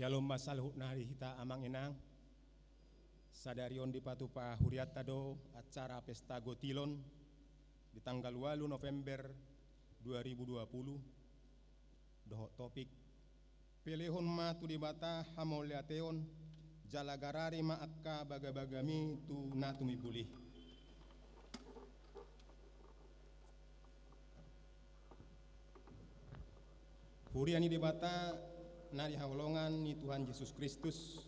Shalom masalhut nari hita amang inang sadarion di patupa huriat tado acara pesta gotilon di tanggal 8 November 2020 dohok topik pelehon ma tu di bata hamoliateon jalagarari ma akka bagabagami tu natumi pulih. Huriani di bata nari haulongan ni Tuhan Yesus Kristus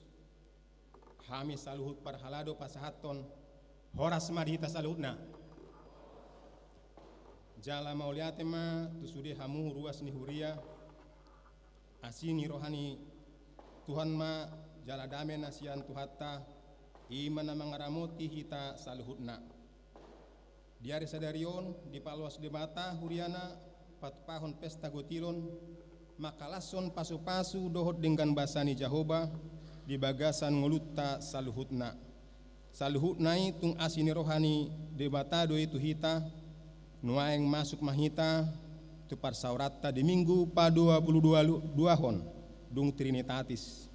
hami saluhut parhalado pasahaton horas madita saluhutna jala mauliate ma tusude hamu ruas ni huria asini rohani Tuhan ma jala dame nasian tuhatta imana mangaramoti hita saluhutna diari sadarion di palwas di mata huriana patpahon pesta gotilon makalason pasu-pasu dohot dengan basani Jahoba di bagasan ngulutta saluhutna itung asini rohani debatado itu hita nuaeng masuk mahita tu parsaurata di minggu pa 22 hon dung trinitatis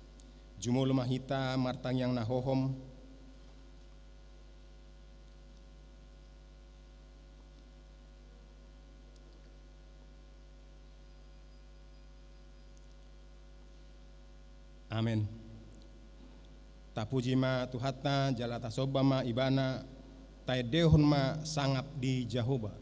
jumul mahita martang yang nahohom amin. Tapuji ma tuhatta jalata soba ma ibana taedehon ma sangap di Jahoba.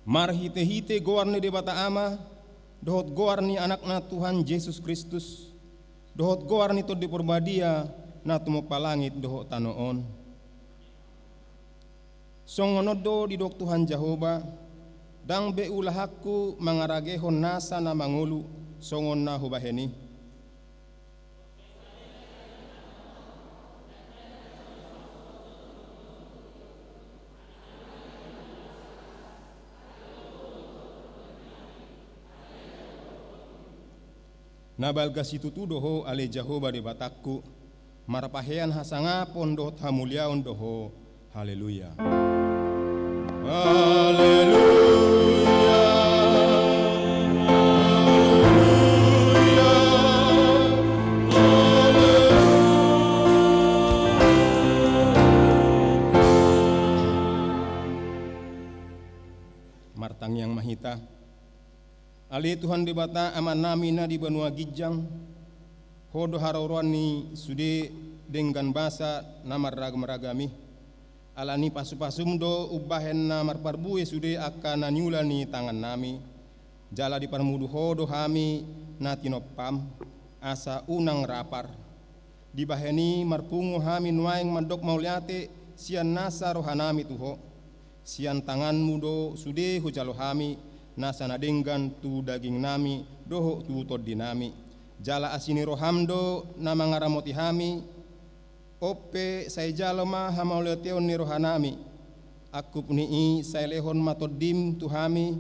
Marhite-hite goar ni debata ama dohot goar ni anakna Tuhan Yesus Kristus dohot goar ni to di porbadia na tumo palangit dohot tanoon songonodo di dok Tuhan Jahoba dang beulahakku mangaragehon nasa na mangulu songon na hubaheni nabalga situtu doho ale Jahoba di batakku marapahean hasangapon dohot hamuliaon doho haleluya haleluya martang yang mahita ali Tuhan di bata aman namina di benua gijang hodo harauruan ni sude dengan basa namar ragam-ragami alani pasu-pasum do ubahen namar parbue sude akan nanyula ni tangan nami jala di parmudu hodo hami natinopam asa unang rapar di baheni marpungu hami nuaeng mandok mauliate sian nasa rohanami tuho sian tangan mudo sude hujalo hami nasana denggan tu daging nami doho tu toddi nami jala asini rohamdo nama ngaramoti hami ope say jaloma hamauleteon ni rohanami akup ni say lehon matoddim tu hami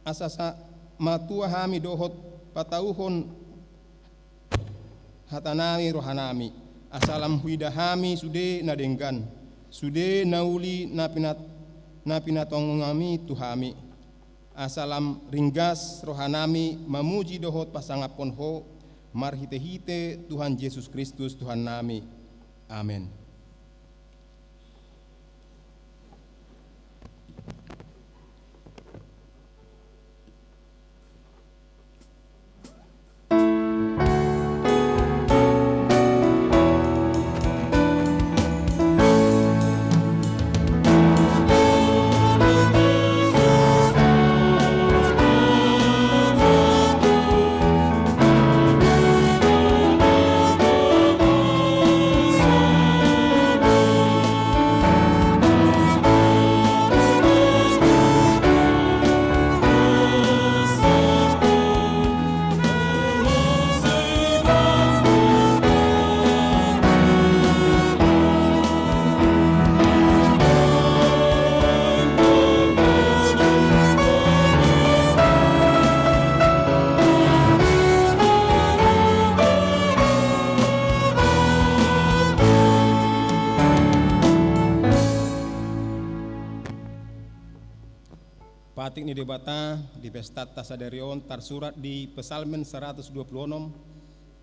asasa matua hami dohot patauhon hatanami rohanami asalam huidahami sude nadenggan sude nauli napinatongami tuhami asalam ringgas rohanami mamuji dohot pasangapon ho marhite-hite Tuhan Yesus Kristus Tuhan nami. Amin. Patik ni debata di pesta tasadarion tersurat di Pesalmen 126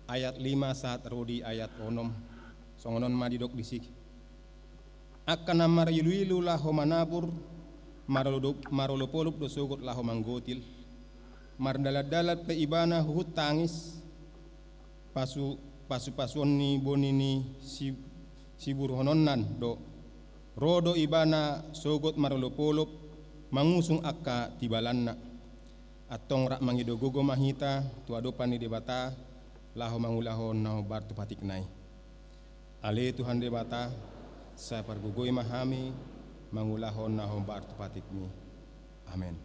ayat 5 saat rodi ayat 6 songonon madidok disik akan namar ilu laho manabur marolopolup dosogot laho manggotil mardalat-dalat pe ibana huhut tangis pasu ni bonini sibur hononnan do rodo ibana sogot marolopolup mangusung akka tibalanna atong rak mangidogogo mahita tuadopan ni debata laho mangulahon naho bartu patiknai ale Tuhan debata sa pargugoi mahami mangulahon naho bartu patikni. Amen.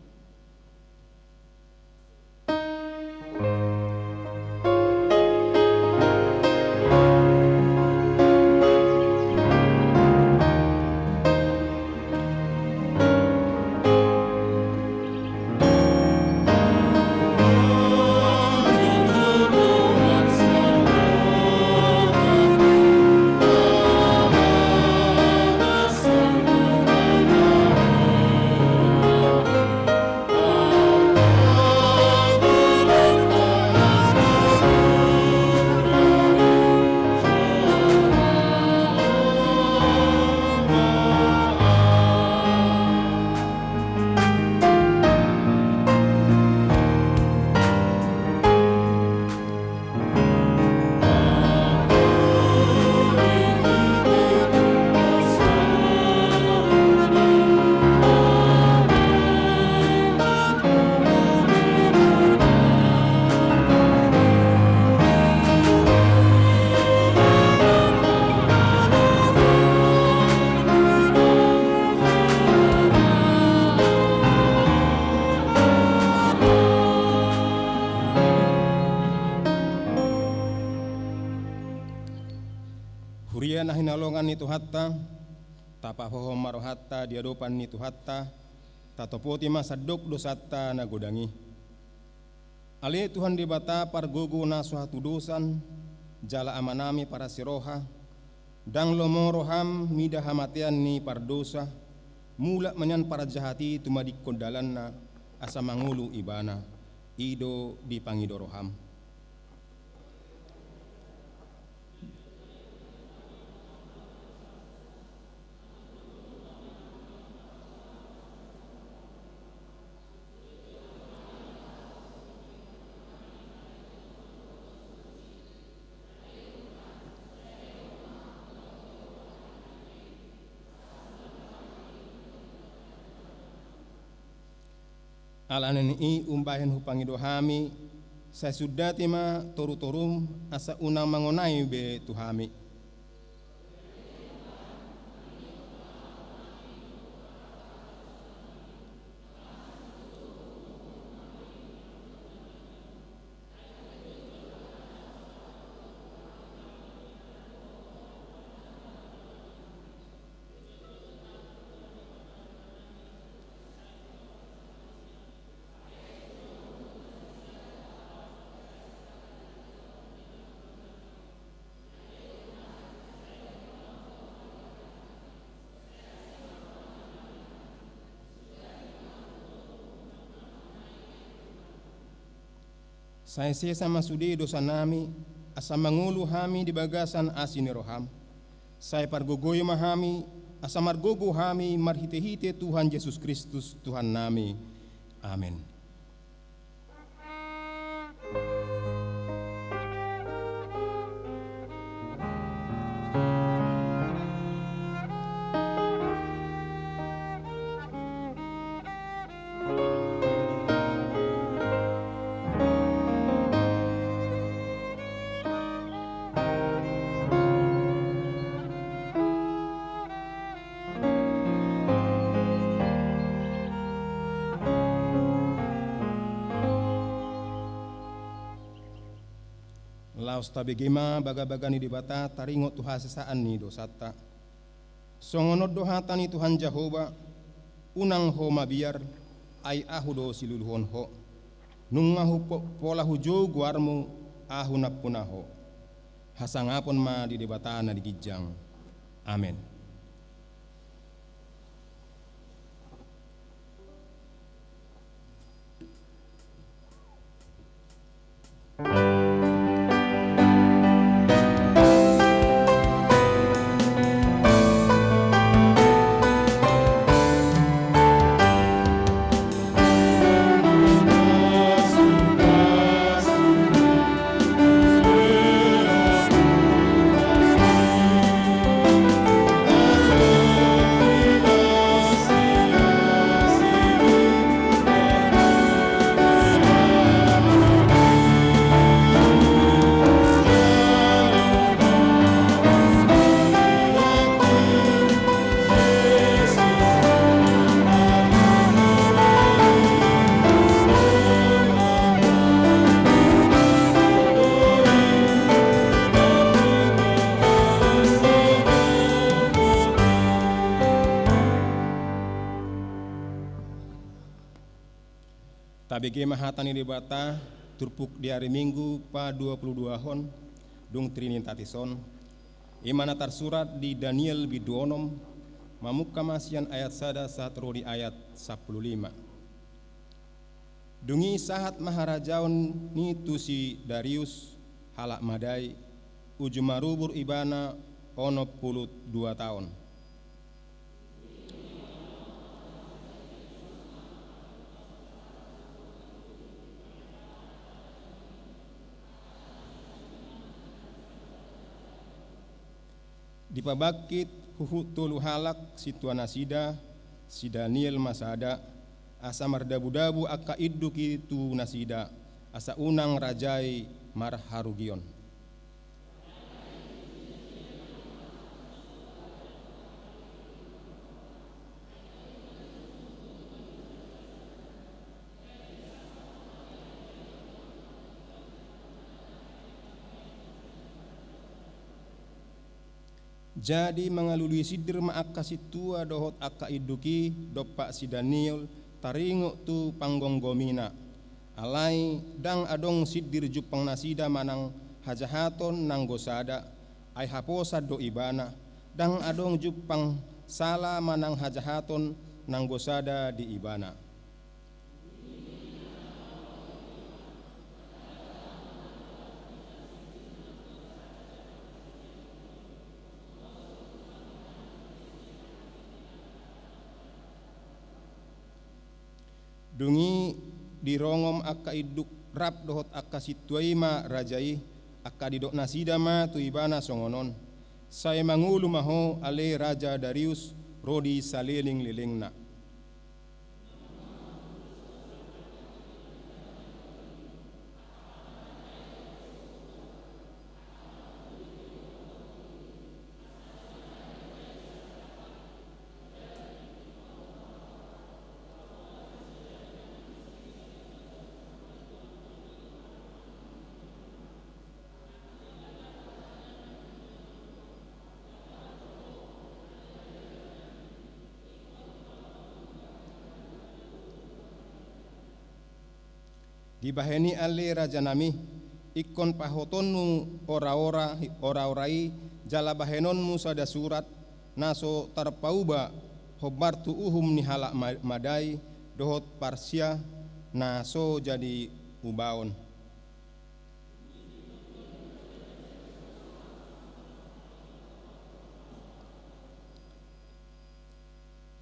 Huria na hinalongan ni Tuhatta, tapahohom marohatta diadopan ni Tuhatta, tatopoti masadok dosatta na godangi. Ali Tuhan dibata pargogo na suatu dosan, jala amanami para siroha, dang lomoroham mida hamatian ni pardosa, mula manyan para jahati tumadik kondalan na asa mangulu ibana, ido di pangidoroham. Alanan i umbahin hupangido hami sa sudah tima toru-torum asa unang mangonay be tuhami. Saya sama sude dosa nami, asa mangulu hami di bagasan asini roham. Saya pargogoyo mahami, asa margogo hami marhite-hite Tuhan Yesus Kristus Tuhan nami. Amin. Laos tabegema baga-bagani di bata taringot tuha sesaan ni dosata. Songonod dohatani Tuhan Jehova unang ho mabiar ay ahu do siluluhon ho. Nungahu pola hujo guarmu ahu napunaho. Hasangapon ma di debata na digijang. Amen. Tabege mahatani di bata turpuk di hari Minggu pa 22 hon dung Trinitatisan imana tersurat di Daniel biduonom mamukka masian ayat sada satro di ayat 15. Dungi sahat maharajaon ni tusi Darius halak madai ujumarubur ibana ono 2 tahun. Dipabakit huhutulu halak situana sida si Daniel masada asa mardabu-dabu akka idduki tu nasida asa unang rajai marharugion. Jadi mengalului sidir ma akka situa dohot akka iduki dopak si Daniel taringuk tu panggonggomina alai dang adong sidir jupang nasida manang hajahaton nang gosada ay haposa do ibana dang adong jupang sala manang hajahaton nang gosada di ibana. Dungi dirongom akka iduk rap dohot akka situai ma rajai akka didok nasida ma tu ibana songonon. Saya mangulu maho ale Raja Darius rodi saliling lilingna. Dibaheni ale raja nami ikon pahotonmu ora-orai jala bahenonmu sada surat naso tarpauba hobartu uhum ni halak madai dohot parsia naso jadi ubaon.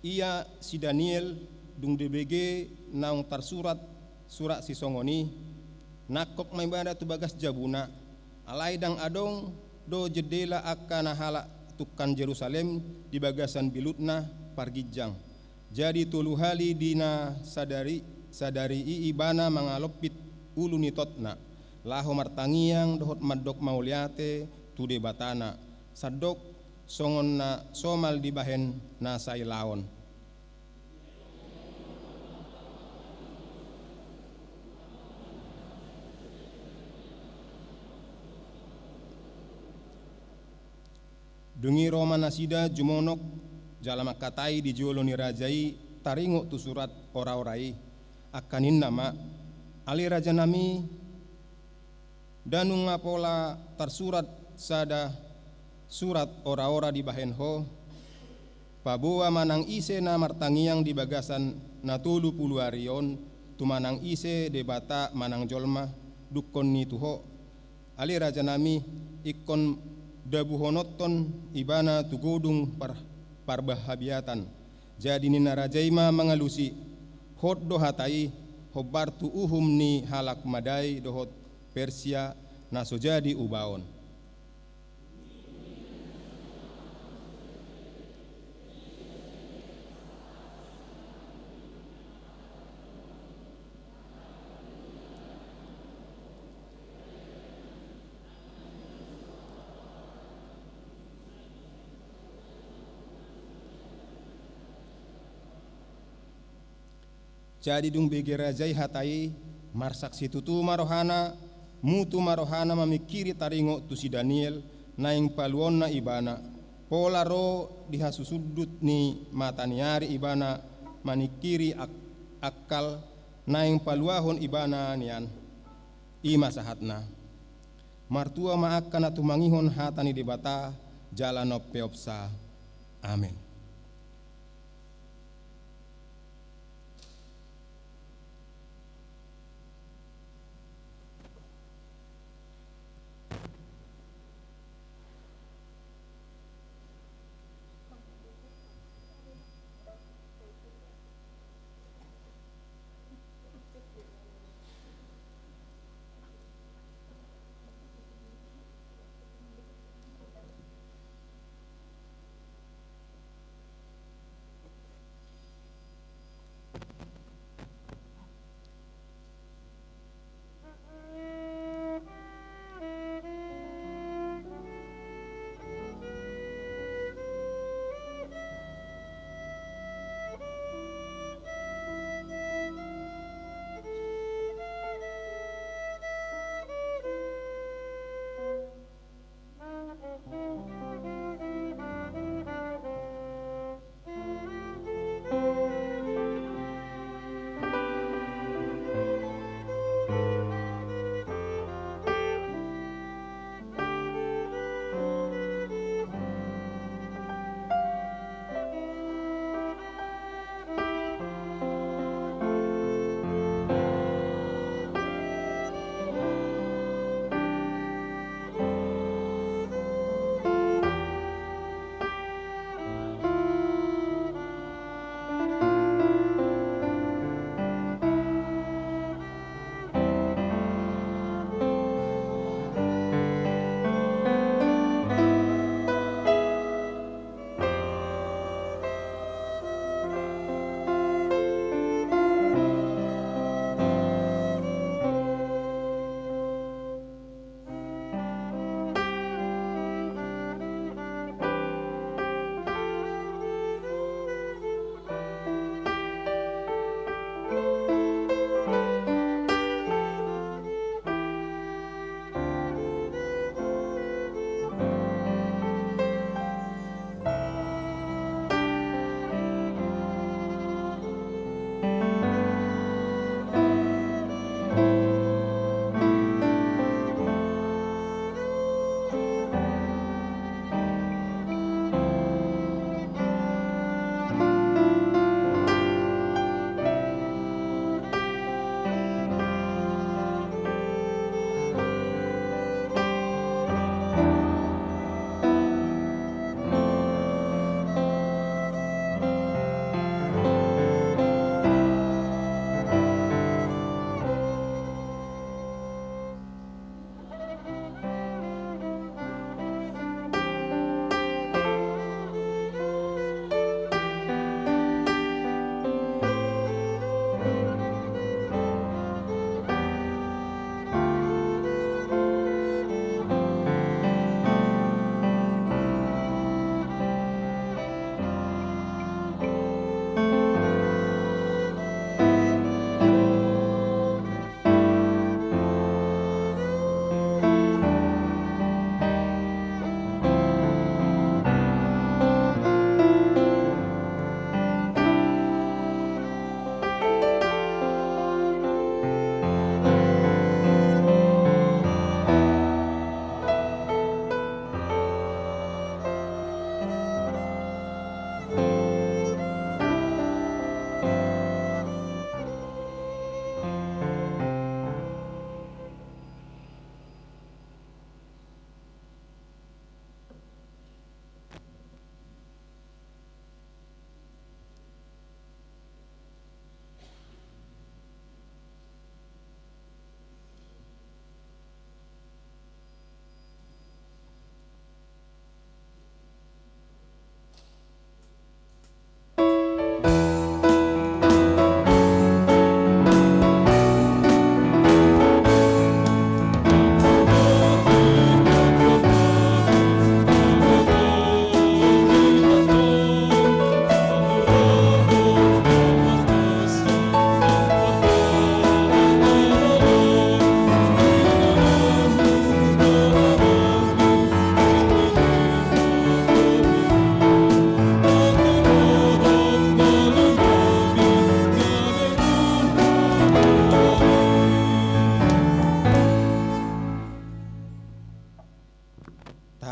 ia si Daniel dung DBG naung tarsurat surat si songoni nakok may bada tu bagas jabuna alai dang adong do jedela akan hala tukan Jerusalem di bagasan bilutna pargijang jadi tuluhali dina sadari ibana mangalopit ulu nitotna laho martangiang dohot madok mauliate tude batana sadok songon na somal di bahen na sailaon. Dungi Roma nasida jumonok jalama katai di jolo ni rajai taringo tu surat ora-orai akanin nama ali raja nami danung ngapola tarsurat sada surat ora-ora di bahenho paboa manang ise na martangiang di bagasan natulu puluarion tu manang ise debata manang jolma dukon ni tuho ali raja nami ikon dabuhonoton ibana tugodung parbahabiatan jadi nina rajaima mengalusi hot dohatai hobar tu uhum ni halak madai dohot Persia naso jadi ubaon. Jadi dung bege rajai hatai marsak situtu marohana mutu marohana mamikiri taringo tu si Daniel naing paluon na ibana pola ro dihasusudut ni mataniari ibana manikiri akal naing paluahon ibana nian ima sahatna martua maakana tumangihon hatani debata jalano peopsa amin.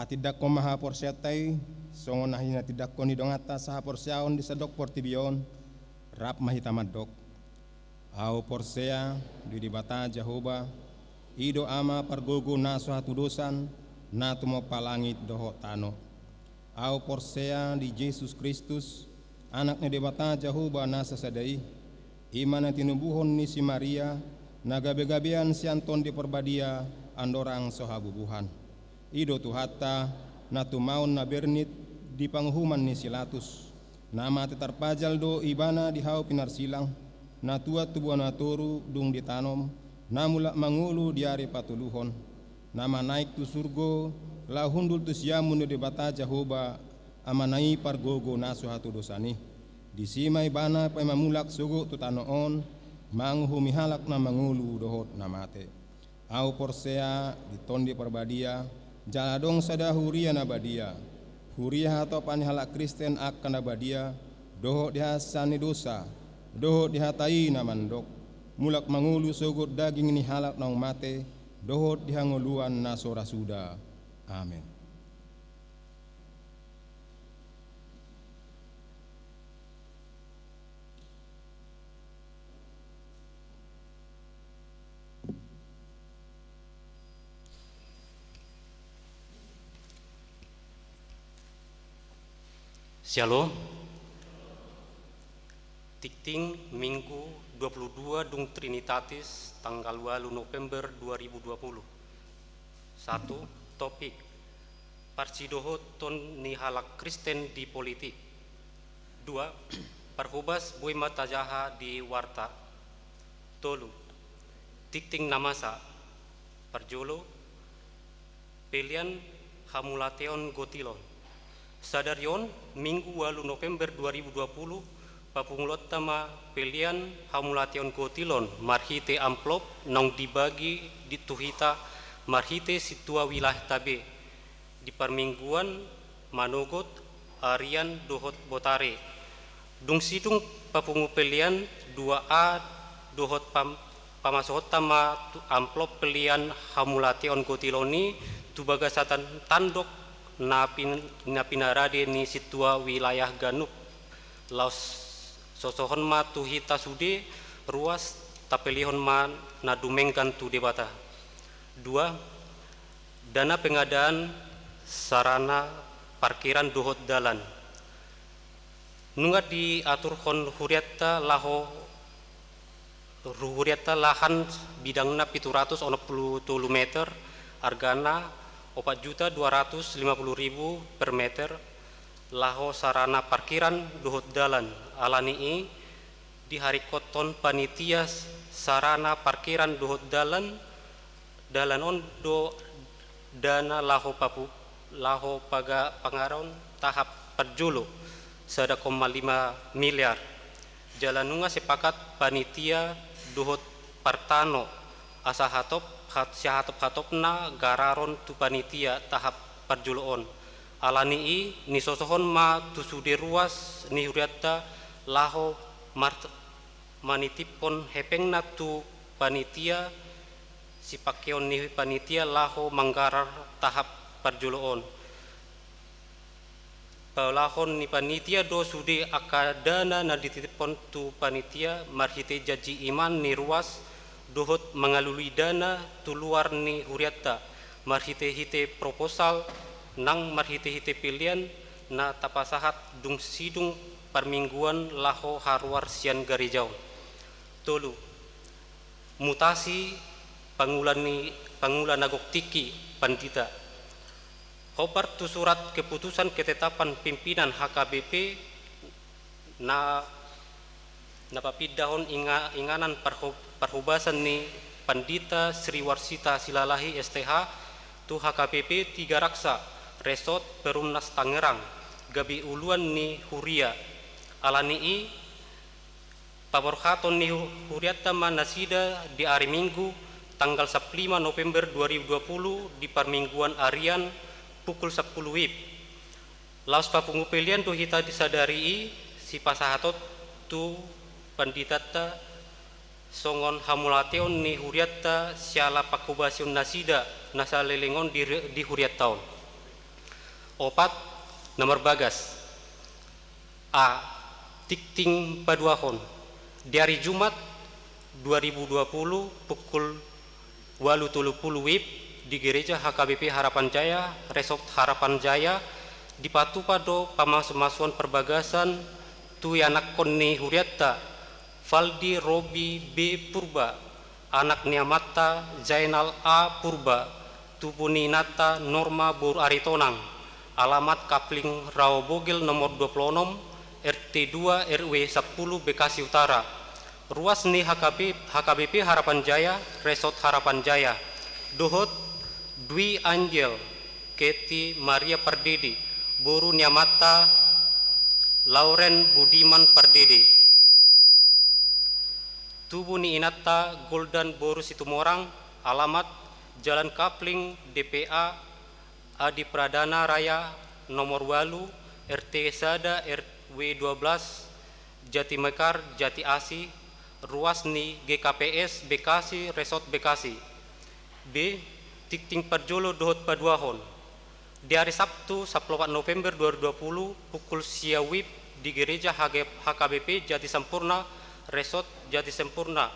tidak ko maha porsiatai songon nahina tidak ko ni dongata saha porsiaon di sedok portibion rap mahitamadok au porsea di bata Jehoba ido ama pargogo naso hatu dosan na tumo palangit doho tano au porsea di Yesus Kristus anaknya di bata Jehoba nasa sadai imana tinubuhon ni si Maria nagabe-gabean si Anton di perbadia andorang sohabubuhan ido tuhata na tumaon na bernit di panghuman ni Silatus nama tetarpajal do ibana di hau pinarsilang na tua tubuan na toru dung ditanom na mula mangulu diari patuluhon nama naik tu surgo la hundul tu siamun di bata Jehoba amanai pargogo nasu hatu dosani di simai bana pa mamulak sugo tu tanoon manghu mihalak na mangulu dohot na mate au porsea di tondi perbadia jaladong sada huria na badia huria atau panihalak Kristen akan na badia dohot dihasani dosa dohot dihatai na mandok mulak mangulu sugo daging ni halak na mate dohot dihanguluan na sorasuda amin. Shalom. Tikting Minggu 22 Dung Trinitatis tanggal 8 November 2020. 1. Topik Parsidoho ton ni halak Kristen di politik. 2. Parhubas bui mata jaha di warta. 3. Tikting namasa Parjolo pilihan Hamulateon Gotilon. Sadarion Minggu 8 November 2020 papungulot tama pilihan Hamulation Gotilon marhite amplop nong dibagi di tuhita marhite situa wilayah tabe di permingguan manogot arian dohot botare dung sidung papungu pilihan 2A dohot pamasot tama amplop pilihan Hamulation Gotiloni tubaga satan tandok na pinarade ni situa wilayah Ganup laos sosohon ma tuhita sude ruas tapelihon ma na dumengkan tu debata. 2. Dana pengadaan sarana parkiran dohot dalan nungat diatur hon huriata lahan bidangna 760 meter argana 4.250.000 per meter laho sarana parkiran dohot dalan alani di hari koton panitia sarana parkiran dohot dalan on do dana laho paga pangaron tahap perjulu 1,5 miliar jalanunga sepakat panitia dohot partano asa hatop-hatopna gararon tu panitia tahap perjuloon alani ni sosohon ma tu sude ruas ni huriata laho manitipon hepengna tu panitia si pakeon ni panitia laho manggarar tahap perjuloon palahon ni panitia do sude akadana na dititipon tu panitia marhite jaji iman ni ruas dohot mengalului dana tu luar ni huriata marhite-hite proposal nang marhite-hite pilihan na tapasahat dung sidung permingguan laho haruar sian garijau. 3. Mutasi pangulan nagok tiki pandita hopar tu surat keputusan ketetapan pimpinan HKBP na napapidahon inganan parhubasan ni Pandita Sri Warsita Silalahi STH tu HKBP 3 Raksa Resort Perumnas Tangerang gabi uluan ni Huria alani paborhaton ni Huriata manasida di hari Minggu tanggal 15 November 2020 di permingguan Arian pukul 10 WIB laos papungu pilihan tu hita disadari si pasahatot tu panditata songon Hamulateon ni huriata siala pakubasion nasida nasa lelengon di huriat taon Opat, nomor bagas. A. Tikting Paduahon. Di hari Jumat 2020 pukul 8.30 WIB di Gereja HKBP Harapan Jaya, Resort Harapan Jaya, di Patupado Pamasumasuan Perbagasan tu anak konni Huriatta, Valdi Robi B. Purba, anak Niamata Zainal A. Purba, Tubuninata Norma Bur Aritonang, alamat Kapling Rawabogil nomor 26, RT 2 RW 10 Bekasi Utara, ruas ni HKBP Harapan Jaya, Resort Harapan Jaya, Dohot Dwi Angel, Keti Maria Pardede, Boru Niamata Lauren Budiman Pardede, Tubuh ni Inata Goldan Boru Situmorang, alamat Jalan Kapling DPA Adi Pradana Raya nomor 8 RT Sada RW 12 Jati Mekar Jati Asi, ruas ni GKPS Bekasi Resort Bekasi. B. Tikting Parjolo Dohot Paduahon. Di hari Sabtu 14 November 2020 pukul sia WIB di Gereja HKBP Jati Sempurna Resort Jati Sempurna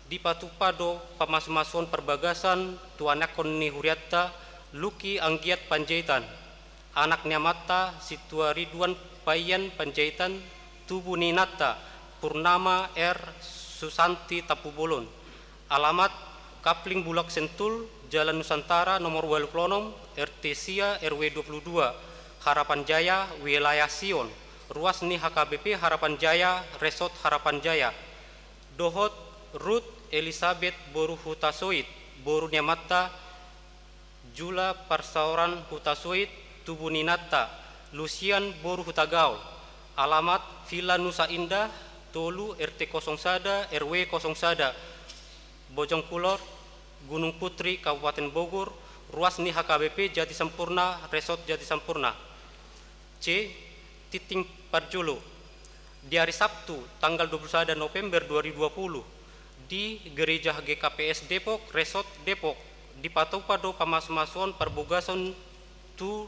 di Patupado Pamasumasuan Perbagasan tuanak konni Huriatta Luki Anggiat Panjaitan, anak Niamata Situa Ridwan Payan Panjaitan, Tubuh Ninata Purnama R. Susanti Tapubolon, alamat Kapling Bulak Sentul, Jalan Nusantara nomor 86, RT Sia RW 22, Harapan Jaya, Wilayah Sion, ruas ni HKBP Harapan Jaya, Resort Harapan Jaya. Dohot Ruth Elizabeth Boru Hutasoit, Boru Niamata, Jula Parsauran Hutasoit, Tubuh Ninata, Lucian Boru Hutagaul, alamat Villa Nusa Indah, Tolu RT 0 Sada, RW 0 Sada, Bojong Kulor, Gunung Putri, Kabupaten Bogor, ruas ni HKBP Jati Sempurna, Resort Jati Sempurna. C. Titing Parjolo. Di hari Sabtu, tanggal 21 November 2020, di Gereja GKPS Depok, Resort Depok, di Patupado Pamasumasuan Perbogasan tu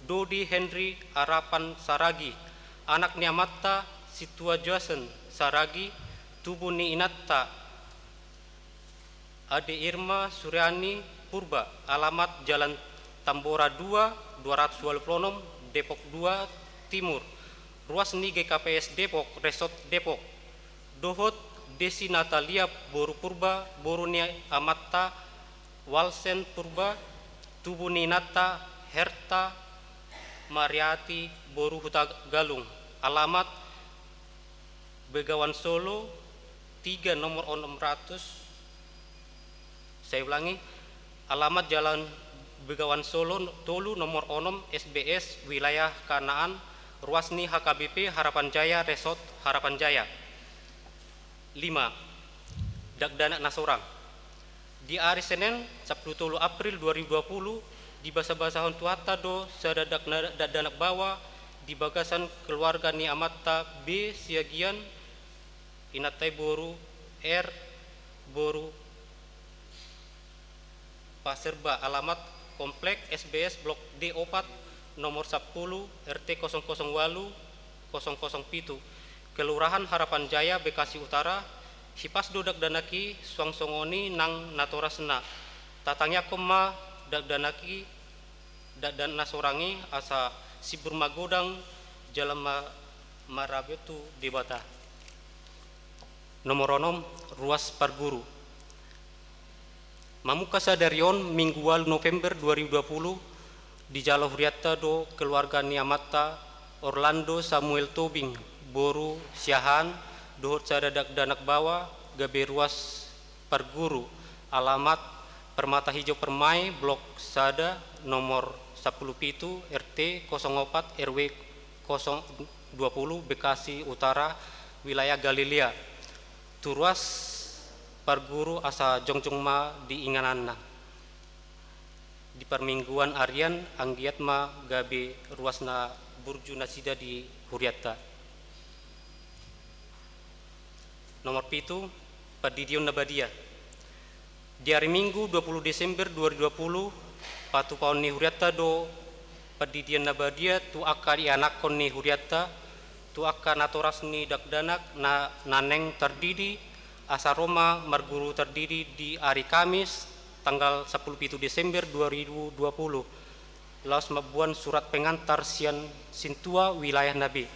Dodi Henry Harapan Saragi, anak Niamata Situa Jason Saragi, Tubuh ni Inata Ade Irma Suryani Purba, alamat Jalan Tambora 2 226 Depok 2 Timur, ruas ni GKPS Depok Resort Depok. Dohot Desi Natalia Boru Purba, Boru ni Amata Walsen Purba, Tubuh ni Nata Herta Mariati Boru Hutagalung, alamat Begawan Solo 3 nomor 600. Saya ulangi, alamat Jalan Begawan Solo Tolu nomor 6 SBS Wilayah Kanaan, ruas ni HKBP Harapan Jaya, Resort Harapan Jaya. 5. Dagdanak Nasorang. Di hari Senin 10 April 2020 di basa-basahon tuata do sadadak dagdanak bawa di bagasan keluarga ni Amata B Siagian Inatai Boru R Boru Paserba, alamat Komplek SBS Blok D4 nomor 10 RT 008 007, Kelurahan Harapan Jaya Bekasi Utara, hipas do dagdanaki suangsongoni nang natorasna, tatangnya koma dagdanaki dagdan nasorangi asa sibur magodang jalan marabetu di bata. Nomor 6 ruas Parguru. Mamuka sadarion Minggu 8 November 2020 di Jalo Huriatta do keluarga Niamata Orlando Samuel Tobing Boru Siahan dohot sadadak danak bawa gabe ruas Parguru, alamat Permata Hijau Permai Blok Sada nomor 10 Pitu RT 04 RW 020 Bekasi Utara wilayah Galilea. Turuas Parguru asa jongjongma di ingananna. Di permingguan Aryan anggiatma gabe ruasna burju nasida di Huriatta. Nomor 7 Padidion Nabadia. Di hari Minggu 20 Desember 2020 Patupaon ni Huriatta do padidian nabadia tu aka ianakon ni huriata tu aka natoras ni dakdanak na naneng terdiri asa Roma marguru terdiri di hari Kamis tanggal 17 Desember 2020 laos mabuan surat pengantar sian sintua wilayah Nabi.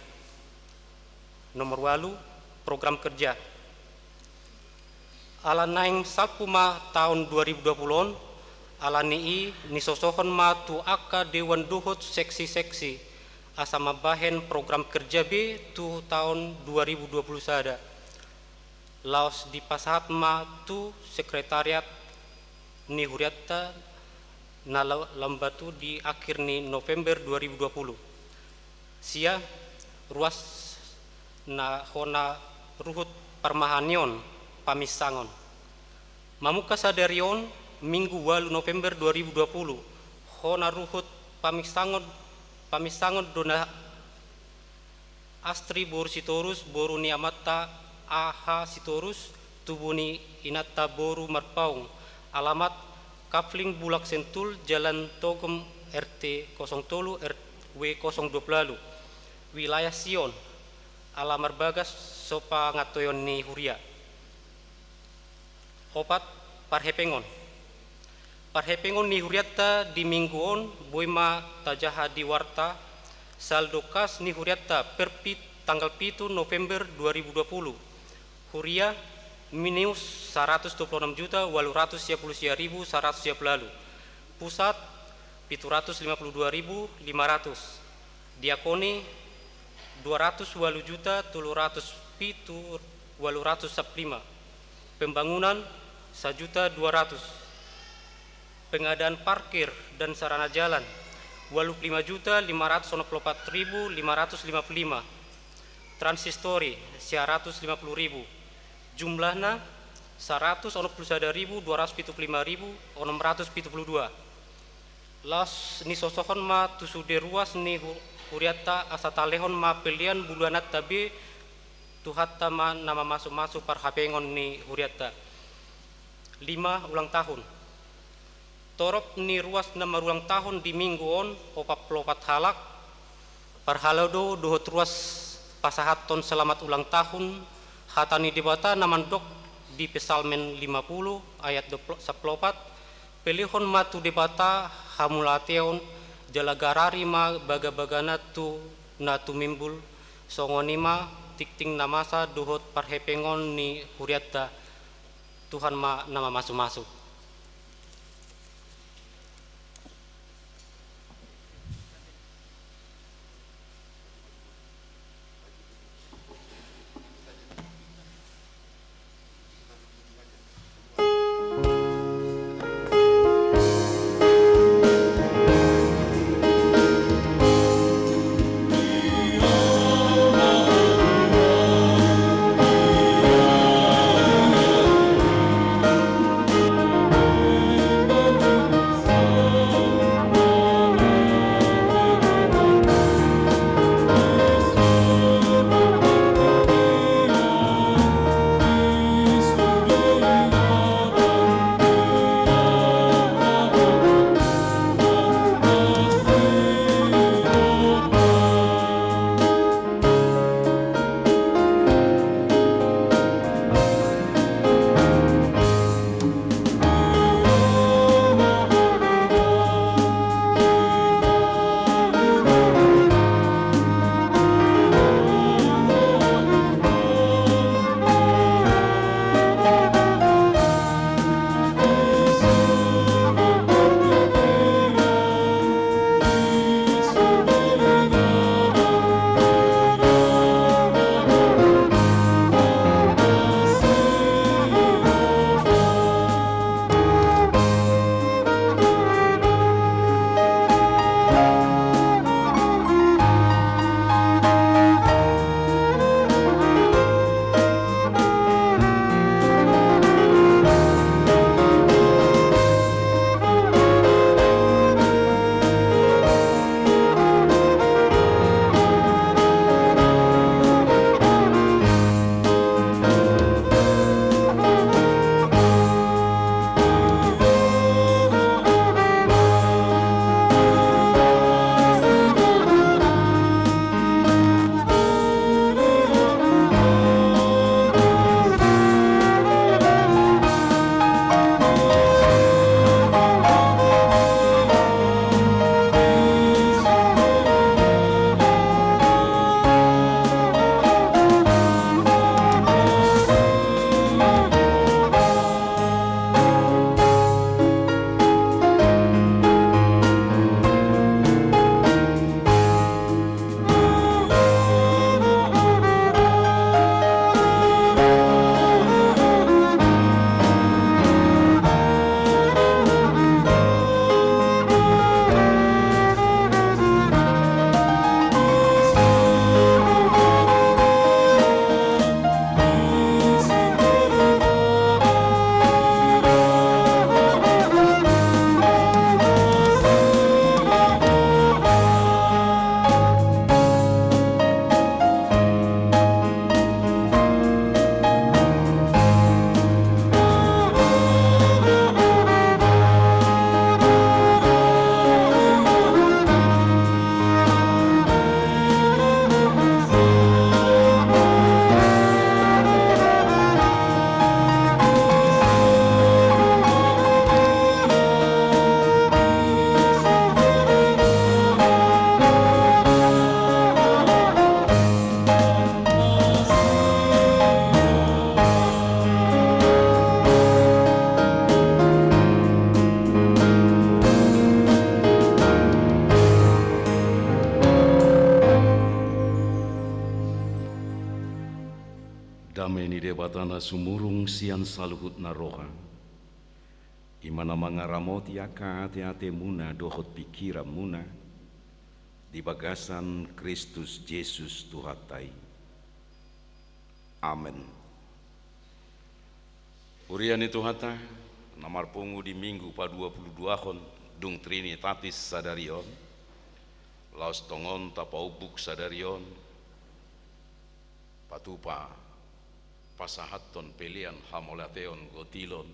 Nomor 8 program kerja ala naing salpuma tahun 2020 ala nii nisosohon ma tu aka dewan dohot seksi-seksi asa mabahen program kerja B tu tahun 2020 sada laos di pasahat ma tu sekretariat ni huriata na lambatu di akhir ni November 2020 sia ruas na hona ruhut parmahanion pamisangon mamuka sadarion Minggu 8 November 2020 hona ruhut pamisangon dona Astri boru sitorus boru ni amata aha sitorus tubuni inata boru marpaung alamat Kafling Bulak Sentul Jalan Togem RT 03 RW 020 wilayah Sion alamar bagas sopa ngatoyon ni huria. Opat parhepengon ni huriata di mingguon boima tajaha di warta saldokas ni huriata perpit tanggal 7 November 2020 huria minus 126.810.100 lalu pusat 752.500 diakoni 200.300.815 pembangunan 1.200.000 pengadaan parkir dan sarana jalan 85.544.555 transistori 150.000 jumlahnya 191.275.672 las ni sosohon ma tusude ruas ni huriata asa talehon ma pelian buluanat tabe tuhatta ma nama masuk-masuk parhapengon ni huriata 5 ulang tahun torop ni ruas nama ulang tahun di mingguon opaplopat halak parhalado dohot ruas pasahaton selamat ulang tahun hatani debata namandok di pesalmen 50 ayat 14 pelihon matu debata hamulateon jalagarari ma baga-bagana tu natu mimbul songonima tikting namasa dohot parhepengon ni huriata Tuhan ma nama masuk-masuk. batana sumurung sian saluhut naroha. Imana mangaramoti aka ate muna dohot pikiran muna di bagasan Kristus Yesus Tuhatai. Amen. Urian itu hata namar pungu di minggu pa 22 hon dung Trinitatis sadarion laos tongon tapaubuk sadarion patupa pasahaton pelian hamolateon gotilon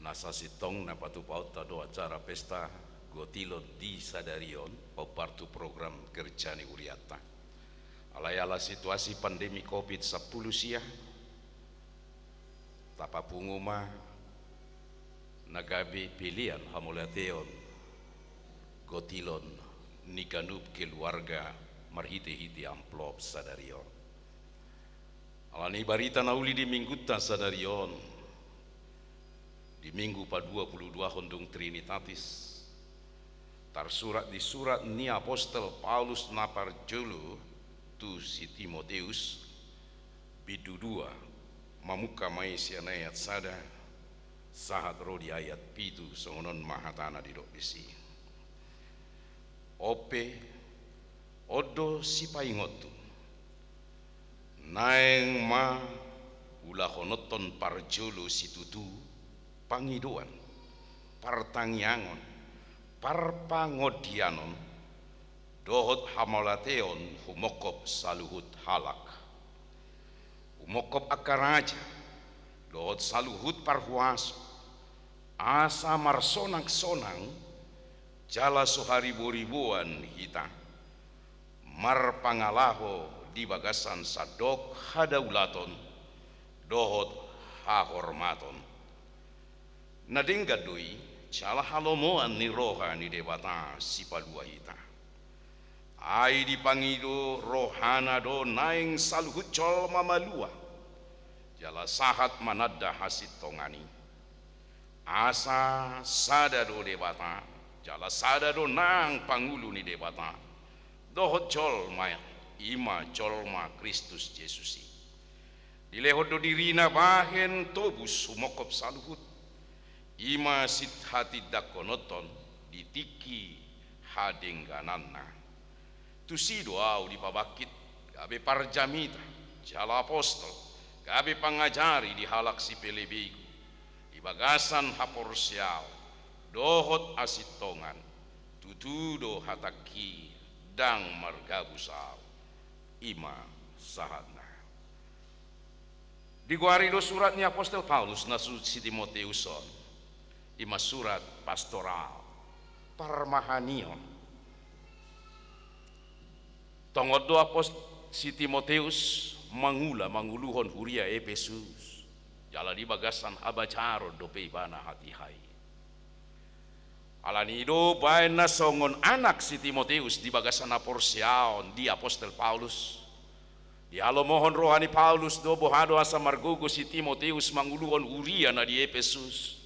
nasasitong na patupauta do acara pesta gotilon di sadarion papartu program kerjani uriata alayala situasi pandemi COVID-10 sia tapapunguma nagabi pilihan hamolateon gotilon nikanup keluarga marhite-hite amplop sadarion alani barita nauli di mingguta sadarion di minggu pa 22 hondung Trinitatis tarsurat di surat ni apostol Paulus napar julu tu si Timoteus bidu 2 mamuka mai sian ayat sada sahat rodi ayat pitu songonon mahatana di dok besi ope odo si paingotu naeng ma ulah honoton parjolo si tutu pangidoan partangyangon parpangodianon dohot hamolateon humokop saluhut halak humokop akaraja dohot saluhut parhuaso asa marsonak-sonang jala sohari boribuan hita marpangalaho di bagasan sadok hadaulaton dohot hahormaton nadinggadui jala halomoan ni roha ni debata sipalua hita ai dipangido rohana do naing saluhut col mamalua jala sahat manadda hasit tongani asa sada do debata jala sada do nang pangulu ni debata dohot col maya ima col ma Kristus Yesusi dilehot do dirina bahen tobus humokop saluhut ima sit hati dakonoton ditiki hadenggananna tusi doau di pabakit gabe parjamita jala apostol gabe pangajari di halak si pelebeiku di bagasan haporsial dohot asitongan tutudo hataki dang margabusal ima sahadna diguarido suratnya apostol Paulus nasu si Timoteuson ima surat pastoral parmahanion tongodo apostol si Timoteus manguluhon huria Efesus jala di bagasan abacaro dope bana hati hai alanido baen na songon anak si Timoteus di bagasan aporsiaon di apostol Paulus di halo mohon rohani Paulus do bohado asa margogo si Timoteus manguluhon huria na di Efesus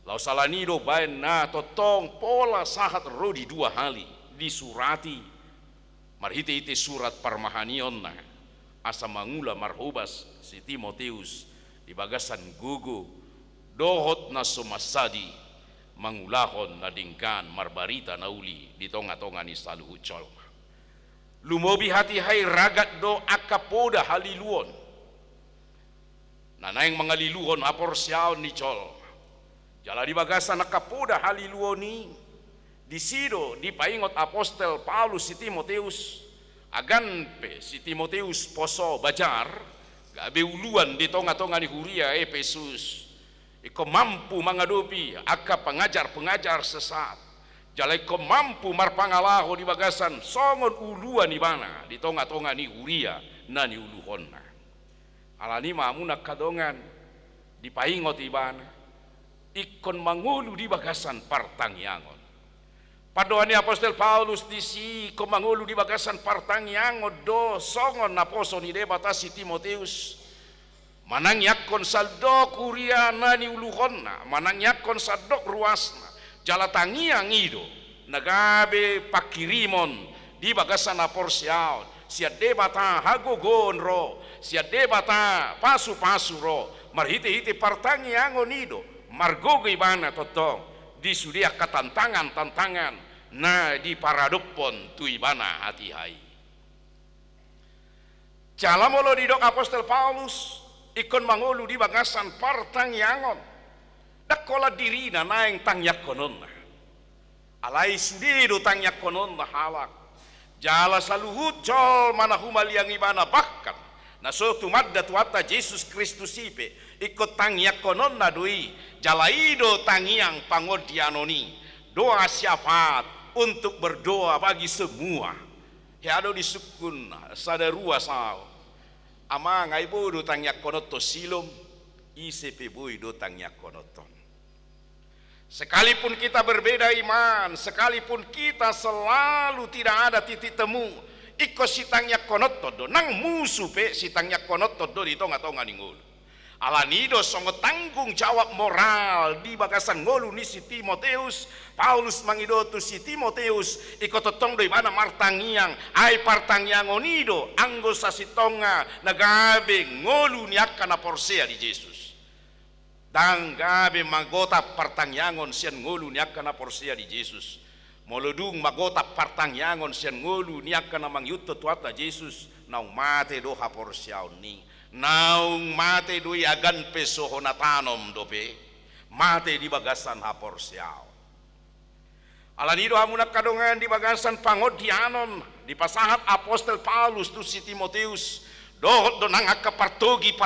lau salanido baen na totong pola sahat rodi 2 hali disurati marhite-hite surat parmahanion na asa mangula marhubas si Timoteus di bagasan gugu dohot na sumasadi mangulahon na dingkan marbarita nauli di tonga-tonga ni saluhut col lumobi hati hai ragat do akapoda haliluon nanaing mangaliluhon aporsiaon ni col jala di bagasan akapoda haliluon ni disido di paingot apostol Paulus si Timoteus aganpe si Timoteus poso bajar gabe uluan di tonga-tonga ni huria Efesus iko mampu mangadopi aka pengajar sesat jala iko mampu marpangalaho di bagasan songon uluan di mana di tonga-tonga ni huria na ni uluhonna alani mamuna kadongan di paingot ibana ikon mangulu di bagasan partangyangon padoani apostol Paulus disi komangulu di bagasan partangyangon do songon naposo ni debata si Timoteus manang yakon saldok uriana ni uluhonna manang yakon saldok ruasna jala tangiang ido nagabe pakirimon di bagasan aporsiaon sia debata hagogon ro, sia debata pasu-pasu ro, marhite-hite partangi angonido, margogo ibana totong, disudia katantangan-tantangan, na di paradopon tu ibana hati hai. Calamolo di dok apostol Paulus, ikon mangolu di bagasan partangi angon, dakola dirina naeng tangyak konon. Alai sudido tangyak konon halak. Jala saluhut jol mana humaliang ibana bahkan. Na sotu madda tuata Yesus Kristus ipe ikut tangyak konon na doi. Jala ido tangiang pangodianoni. Doa syafaat untuk berdoa bagi semua. Heado disukun sadarua sao. Amang ai bodo tangyak konoto silom. Isepe boi do tangyak konoton. Sekalipun kita berbeda iman, sekalipun kita selalu tidak ada titik temu, iko sitangnya konotodo, nang musuh pe sitangnya konotodo di tonga-tonga ningul. Alanido songo tanggung jawab moral di bagasan ngolu ni si Timoteus, Paulus mangidotu si Timoteus, iko totong do mana martangiang, ai partangiang onido, anggo sa sitonga nagabe ngolu ni akana porsea di Yesus. Dan gabe magota partangyangon sian ngolu niak kana porsia di Yesus. Molodung magota partangyangon sian ngolu niak kana mangyuto tuata Yesus. Naung mate doha porsiaon ni. Naung mate doi agan pesoho natanom dope. Mate di bagasan ha porsiaon. Alanido hamunak kadongan di bagasan pangodianon. Di pasahat apostol Paulus tu si Timoteus. Dohot donang akka partogi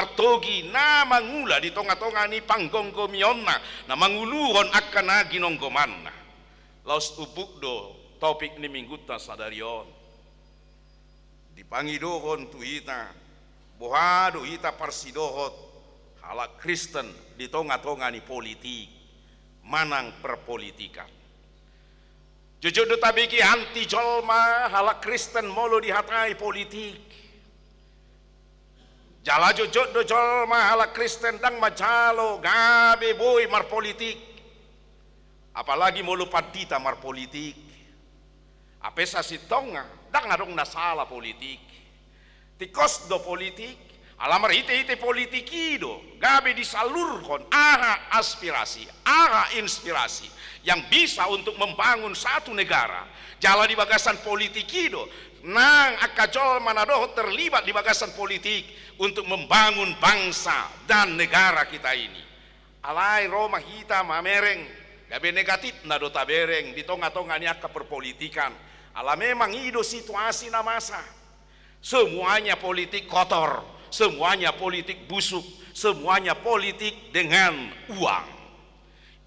na mangula di tonga-tonga ni panggonggo mionna na manguluhon akka na ginonggomanna. Laos ubuk do topik ni mingguta sadarion. Dipangidohon tu ita bohado ita parsidohot halak Kristen di tonga-tonga ni politik manang perpolitikan. Jujur do tabiki anti jolma halak Kristen molo dihatai politik. Jala jojot do jol mahala Kristen dang macalo gabe boy mar politik. Apalagi mau lupa dita mar politik. Apesa si tonga dang ngadong nasala politik. Tikos do politik alamar hite politikido gabe disalurkan aha aspirasi, aha inspirasi yang bisa untuk membangun satu negara. Jala di bagasan politikido nang akajol manadoh terlibat di bagasan politik untuk membangun bangsa dan negara kita ini. Alai Roma hita mamereng gabe negatif nado tabereng di tonga-tonga ni akka perpolitikan. Ala memang ido situasi na masa. Semuanya politik kotor, semuanya politik busuk, semuanya politik dengan uang.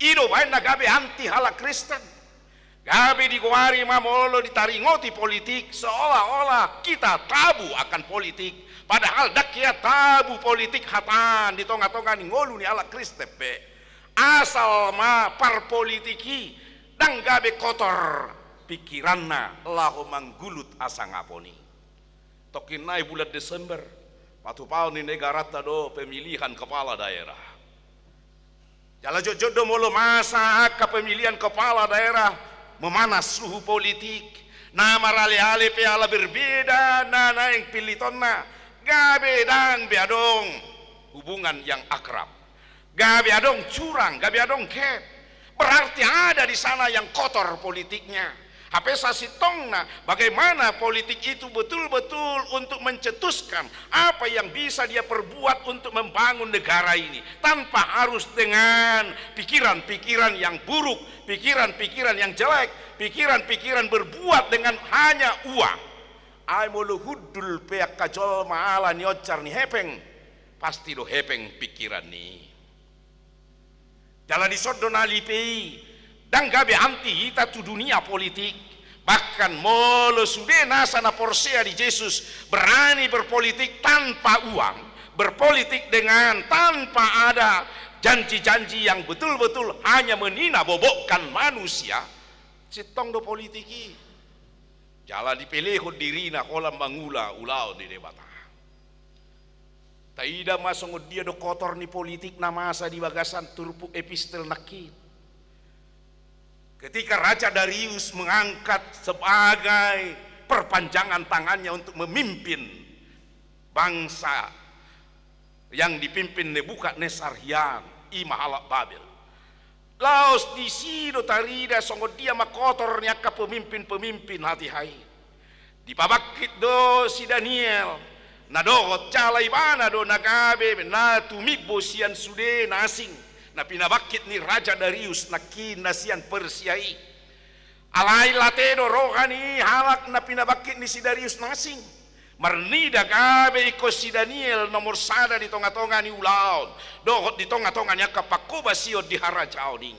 Ido bain na gabe anti hala Kristen. Gabe digowari mamolo ditaringoti politik seolah-olah kita tabu akan politik. Padahal dakia tabu politik hatan di tonga-tonga ni ngolu ni ala Kristepe. Asal ma parpolitiki dang gabe kotor pikiranna lahu manggulut asa ngaponi. Tokin nai bulan Desember patu pau ni negara tado pemilihan kepala daerah. Jala jodoh molo masa ke pemilihan kepala daerah memanas suhu politik. Nama rale-ale pe ala berbeda nana yang pilitonna gabe dan beadong hubungan yang akrab. Gabe adong curang, gabe adong ket. Berarti ada di sana yang kotor politiknya. Hapesa sitongna bagaimana politik itu betul-betul untuk mencetuskan apa yang bisa dia perbuat untuk membangun negara ini tanpa harus dengan pikiran-pikiran yang buruk, pikiran-pikiran yang jelek, pikiran-pikiran berbuat dengan hanya uang. Ai mulu hudul peak kajol maala ni ocar ni hepeng pasti do hepeng pikiran ni. Jala disodona lipei dan gabe anti hita tu dunia politik. Bahkan molo sudah nasana porsea di Yesus berani berpolitik tanpa uang, berpolitik dengan tanpa ada janji-janji yang betul-betul hanya menina bobokkan manusia. Sitong do politiki jala dipeleho dirina kolam mangula ulau di debata. Taida masong dia do kotor ni politik namasa di bagasan turpu epistel nakit. Ketika Raja Darius mengangkat sebagai perpanjangan tangannya untuk memimpin bangsa yang dipimpin Nebukadnezar yang imahalak Babel. Laos di sido tarida songo dia makotornya ke pemimpin-pemimpin hati hai. Dipabakit do si Daniel na dogot calai bana do nagabe na tumigbo sian sude nasing na pinabakit ni Raja Darius na kinasian Persiai. Alai latedo rohani halak na pinabakit ni si Darius nasing. Marnida gabe iko si Daniel nomor sada di tonga-tonga ni ulaon. Dogot di tonga-tonga nya kapakuba siod di harajao ding.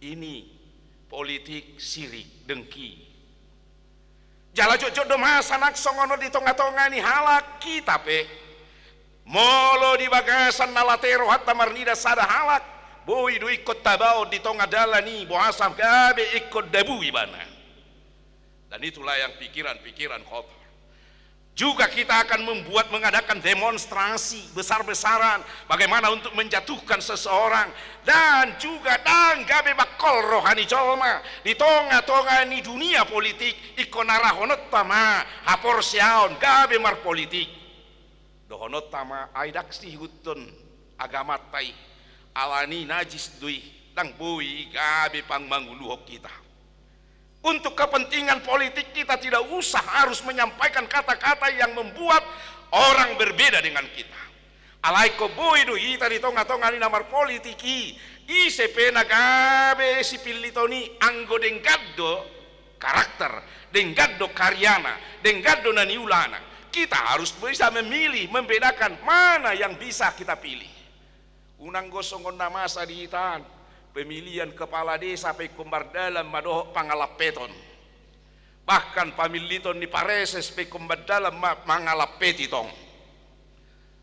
Ini politik sirik dengki. Jala jojo do masanak songono di tonga-tonga ni halak kita pe. Molo di bagasan nalatero hatta marnida sada halak. Boy do ikut tabao di tonga dala ni boasam gabe ikut debu ibana. Dan itulah yang pikiran-pikiran kotor. Juga kita akan mengadakan demonstrasi besar-besaran bagaimana untuk menjatuhkan seseorang, dan juga gabe bakol rohani colma di tonga-tonga ni dunia politik ikonarahonot tama hapor siaon gabe mar politik dohonot tama aidaksi hutun agama tai alani najis dui dang bui gabe pang manguluhok kita. Untuk kepentingan politik kita tidak usah harus menyampaikan kata-kata yang membuat orang berbeda dengan kita. Alaiko boido ita di tonga-tonga ni namar politiki isepe nagabe sipilitoni anggo denggaddo karakter, denggaddo karyana, denggaddo naniulana. Kita harus bisa memilih, membedakan mana yang bisa kita pilih. Unang gosongon namasa di hitan pemilihan kepala desa pe kumbar dalam madoh pangalapeton. Bahkan pamiliton ni pareses pe kumbar dalam mangalapetitong.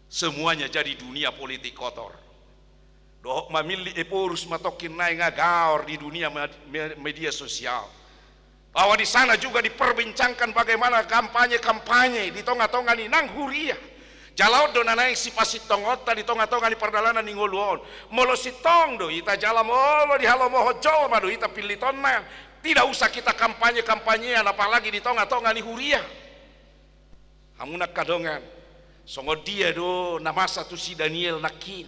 Semuanya jadi dunia politik kotor. Dohok mamili eporus matokin naik ngagaor di dunia media sosial. Bahwa di sana juga diperbincangkan bagaimana kampanye-kampanye di tonga-tonga ni nang huria. Jalau do nanai si pasitong otta di tonga-tonga di perdalanan ni ngoluon. Molo sitong do ita jala molo di halo moho jol madu ita pilitonna. Tidak usah kita kampanye-kampanyean apalagi di tonga-tonga ni huria. Hamunak kadongan. Songo dia do namasa tu si Daniel nakin.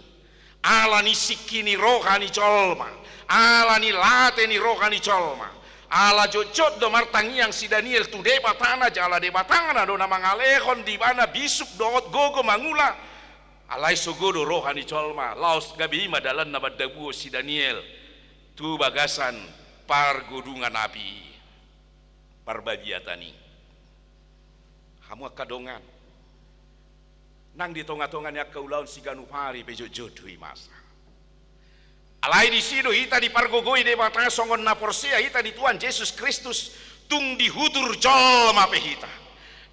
Ala ni sikini rohani colma. Ala ni late ni rohani colma. Ala jojot do martangiang si Daniel tu debatana jala debatana do nama ngalehon di mana bisuk doot gogo mangula alai sogodo rohani colma laos gabi madalan na badabuo si Daniel tu bagasan pargodungan api parbabiatani hamu kadongan nang di tonga-tongannya kaulaun si ganupari bejojodui masa. Alai di sido ita di pargogoi de batang songon na porsea ita di Tuhan Yesus Kristus tung dihutur jol mape hita.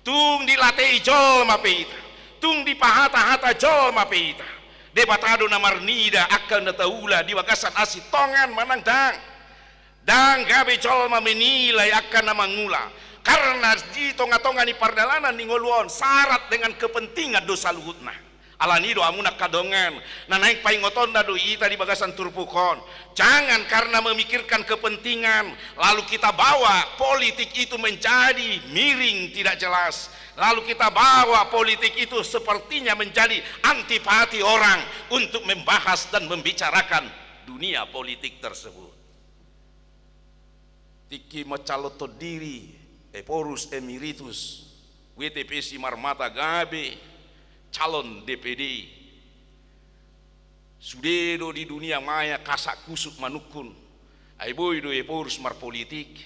Tung dilatei jol mape hita. Tung di pahata-hata jol mape hita. De batado na marnida akan nataula di wakasan asit tongan manang dang gabe jol menilai akan na mangula. Karena di tonga-tonga ni pardalanan ni ngoluon syarat dengan kepentingan dosa luhutna. Alani do amunak kadongan na naik paingoton do ita di bagasan turpukon. Jangan karena memikirkan kepentingan lalu kita bawa politik itu menjadi miring tidak jelas. Lalu kita bawa politik itu sepertinya menjadi antipati orang untuk membahas dan membicarakan dunia politik tersebut. Tiki macaloto diri eporus emeritus WTP si Marmata Gabe calon DPD sudedo di dunia maya kasak kusuk manukun aiboy do eporus mar politik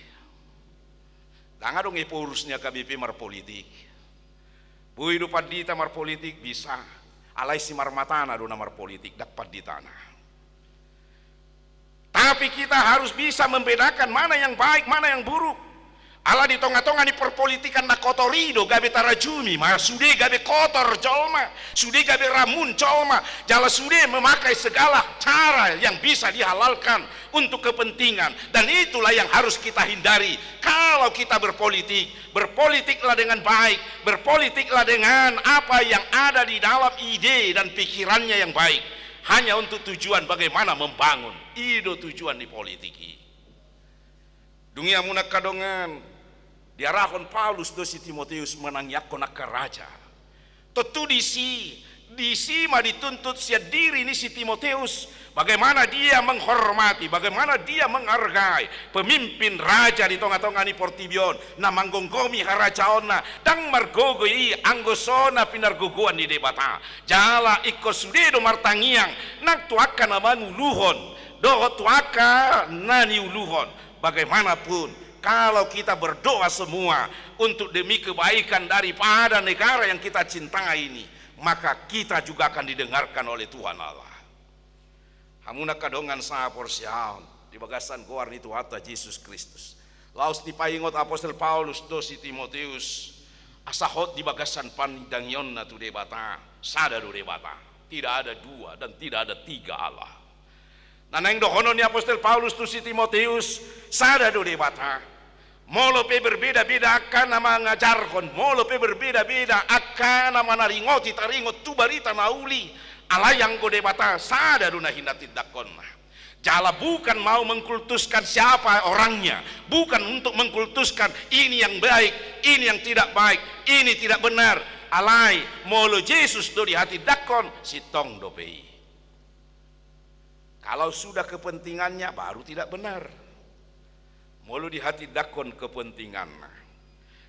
dangadong eporusnya KBP mar politik boy do padita mar politik bisa alai si Marmatana do namar politik dapat di tanah. Tapi kita harus bisa membedakan mana yang baik mana yang buruk. Ala di tonga-tonga ni perpolitikan na kotorido gabe tarajumi ma sude gabe kotor colma sude gabe ramun colma jala sude memakai segala cara yang bisa dihalalkan untuk kepentingan dan itulah yang harus kita hindari. Kalau kita berpolitik, berpolitiklah dengan baik, berpolitiklah dengan apa yang ada di dalam ide dan pikirannya yang baik hanya untuk tujuan bagaimana membangun itu tujuan di politik. Dunia munak kadongan diarahon Paulus dosi Timoteus menang yakon akka raja. Tentu disi mah dituntut sia diri ni si Timoteus, bagaimana dia menghormati, bagaimana dia menghargai pemimpin raja di tonga-tonga ni Portibion na manggonggomi harajaonna dang margogoi anggosona pinargogoan di debata jala ikko sudedo martangiang nang tuaka na manuluhon doho tuaka nani uluhon. Bagaimanapun kalau kita berdoa semua untuk demi kebaikan daripada negara yang kita cintai ini, maka kita juga akan didengarkan oleh Tuhan Allah. Hamuna kadongan sa porsiaon di bagasan goar ni Tuhata Yesus Kristus. Laos di paingot Apostol Paulus dosi Timoteus asahot di bagasan pandangyon na tu debata sada do debata. Tidak ada dua dan tidak ada tiga Allah. Nanang dohono ni Apostol Paulus tu si Timoteus sada do debata. Molo pe berbeda-beda akan nama ngajarkon, molo pe berbeda-beda akan nama naringoti taringot tu barita nauli alayang go debata sada duna hinati dakon. Jala bukan mau mengkultuskan siapa orangnya, bukan untuk mengkultuskan ini yang baik, ini yang tidak baik, ini tidak benar. Alai molo Yesus do di hati dakon sitong do pei. Kalau sudah kepentingannya baru tidak benar. Mulu di hati dakon kepentingan.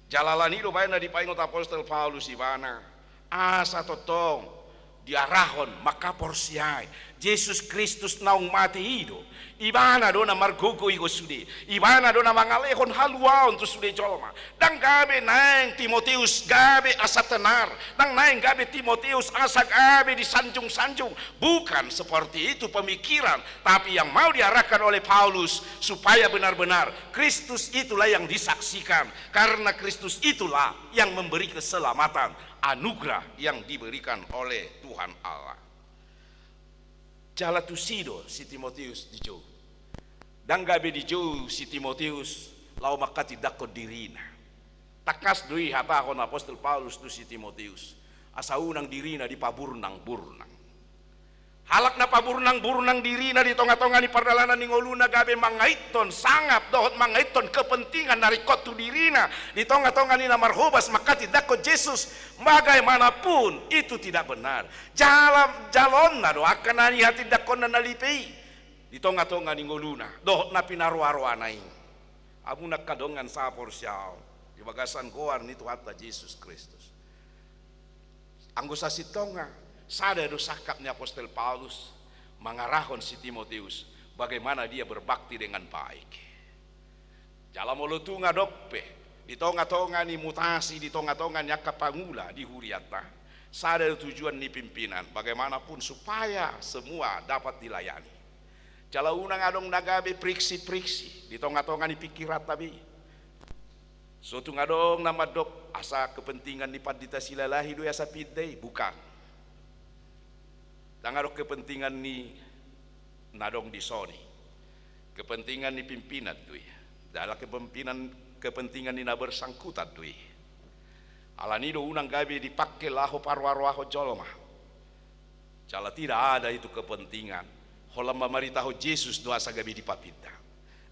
Jalalani do bayana di paingot Apostol Paulus ibana asa totong diarahon maka porsiai Yesus Kristus naung mati hidup ibana do na margogo igo sude ibana do na mangalehon haluaon tu sude jolma dang gabe naeng Timoteus gabe asa tenar dang naeng gabe Timoteus asa gabe disanjung-sanjung. Bukan seperti itu pemikiran, tapi yang mau diarahkan oleh Paulus supaya benar-benar Kristus itulah yang disaksikan, karena Kristus itulah yang memberi keselamatan, anugerah yang diberikan oleh Tuhan Allah. Jala tusido si Timoteus di jauh dan gabe di jauh si Timoteus lau makati dako dirina takas dui hatakon Apostol Paulus tu si Timoteus asa unang dirina di paburnang-burnang halak na paburnang-burnang dirina di tonga-tonga ni pardalanan ni ngoluna gabe mangaiton sangat dohot mangaiton kepentingan dari kotu dirina di tonga-tonga ni namarhobas makati dako Yesus. Bagaimanapun itu tidak benar. Jalon na doakan nani hati dako na nalipei di tonga-tonga ni ngoluna dohot na pinaruaro anai abuna kadongan sa porsyao di bagasan goar ni Tuhata Yesus Kristus anggosa si tonga sada do sakap ni Apostol Paulus mengarahkan si Timoteus bagaimana dia berbakti dengan baik. Jala molotunga doppe di tonga-tonga ni mutasi di tonga-tonga ni akapangula di huriata. Sada tujuan ni pimpinan bagaimanapun supaya semua dapat dilayani. Jala unang adong nagabe priksi-priksi di tonga-tonga ni pikirat tabi. Suatu ngadong nama dop asa kepentingan ni pandita silalahi do asa pidei bukan. Tangaro kepentingan ni nadong di Sony, kepentingan ni pimpinan tuh, dalam kepentingan ni na bersangkutan tuh. Alanido unang gabe dipakai laho parwaroaho jolma. Jala tidak ada itu kepentingan. Holam mamaritaho Yesus doa sagabi dipapita.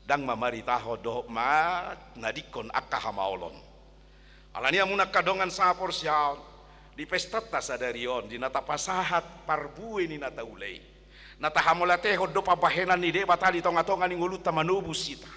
Dang mamaritaho doh ma nadikon akahamaolon. Alania munak kadongan sapor sial. Di pesta tasadarion di nata pasahat parbue ni nata ulei nata hamolateho do pabahenan ni de batali tonga-tonga ni nguluta manubus sita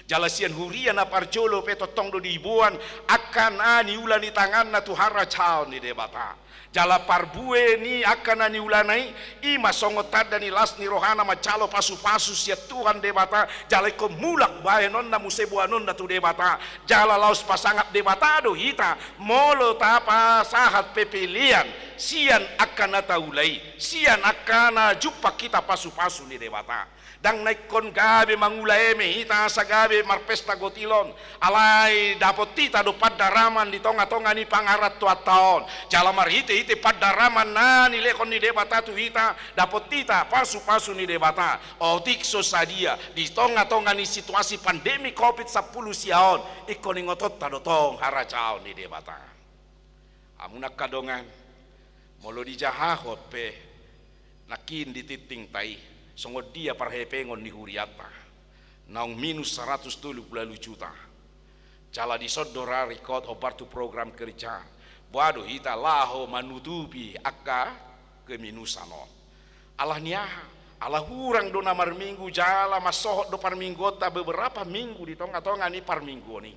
jalasian huria na parjolo peto tong do dibuan akan ani ulani tangan na tuhara chao ni de bata jala parbue ni akan ani ulanai ima songotada ni las ni rohana macalo pasu-pasu sia Tuhan de bata jala ko mulak bahenon na musebuanon na tu de bata jala laos pasangap de bata do hita molo tapa sahat pepilian sian akan nataulai sian akan jumpa kita pasu-pasu ni de bata dang naikon gabe mangulaeme hita sa gabe marpesta gotilon alai dapot tita do padaraman di tonga-tonga ni pangarat tua taon jala marhite ite padaraman na ni lekon ni debata tu hita dapot tita pasu-pasu ni debata otik so sadia di tonga-tonga ni situasi pandemi COVID-10 siaon ikon ni ngotot tadotong haracaon ni debata amunak kadongan molo di jahahot pe nakin di titing tai songod dia parhepengon ni huriata naung minus 120 juta Cala di sodora record obar tu program kerja. Waduh hita laho menutupi akka keminusanon. Allah niaha, Allah hurang dona mar minggu jala masohot do par minggu ta beberapa minggu di tonga-tonga ni par minggu ni.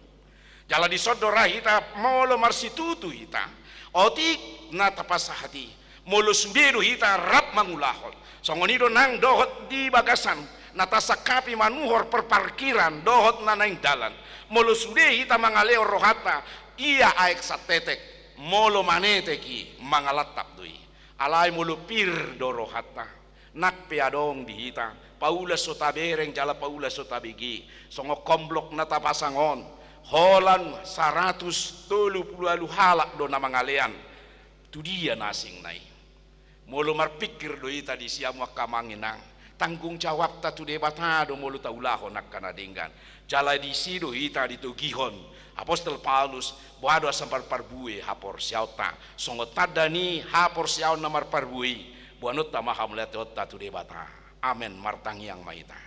Jala di sodora hita molo marsitutu hita. Otik na tapasahati. Molo sudedo hita rap mangulahol. Songonido nang dohot di bagasan. Natasakapi manuhor perparkiran dohot na naing dalan. Molo sude hita mangaleo rohata. Ia aek satetek. Molo maneteki mangalatap doi. Alai molo pir do rohata. Nak peadong di hita. Paula sotabereng jala paula sotabigi. Songo komblok na tapasangon. Holan 130 halak do na mangalean. Tu dia nasing nai. Molo marpikir doi tadi siam wakamanginang tanggung jawab tatu debatado molo taulaho nak kanadenggan jala di sido hita di tugihon apostol Paulus boado sampar parbue hapor siauta songo tadani hapor siau namar parbue buanut tamaham letot tatu debata amen martang yang maita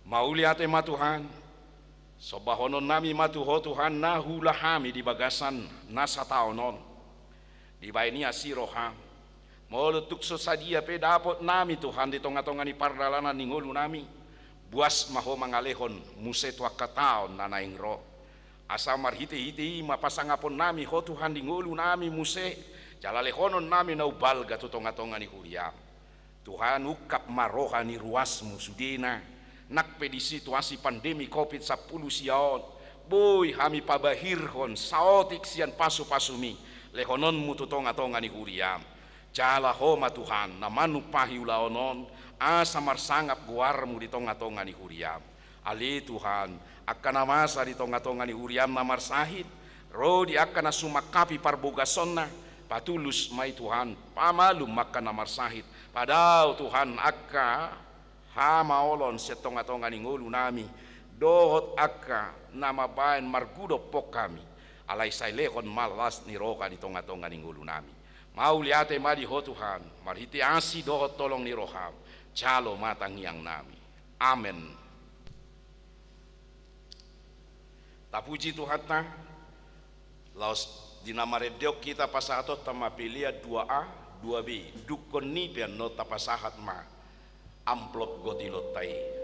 mauliate matuhan sobahonon nami matuho Tuhan nahulahami di bagasan nasataonon di baini asiroha molo tukso sadia pe dapot nami Tuhan di tonga-tonga ni pardalanan ni ngulu nami buas maho mangalehon muse tua kataon nanaing ro asamar hiti-hiti mapasangapon nami ho Tuhan di ngulu nami muse jalalehonon nami nau balga tu tonga-tonga ni huriam Tuhan ukap maroha ni ruasmu sudena nak pe di situasi pandemi COVID-10 siaon boy hami pabahirhon saotik sian pasu-pasumi lehonon mutu tonga-tonga ni huriam jala homa Tuhan namanu pahiulaonon asamar sangap guarmu di tonga-tonga ni huriam ali Tuhan akan namasa di tonga-tonga ni huriam namar sahid rodi akan asumakapi parbogasonna patulus mai Tuhan pamalum makan namar sahid padahal Tuhan akka hamaolon setonga-tonga ni ngulu nami dohot akka nama baen margudo pok kami alai sai lehon malas ni roka di tonga-tonga ni ngulu nami mau liate madi ho Tuhan marhiti asi dohot tolong ni roham calo matang yang nami amen tapuji Tuhan ta laos dinamare deok kita pasahato tamapilia 2A 2B dukon ni pian nota pasahat ma amplop gotilotai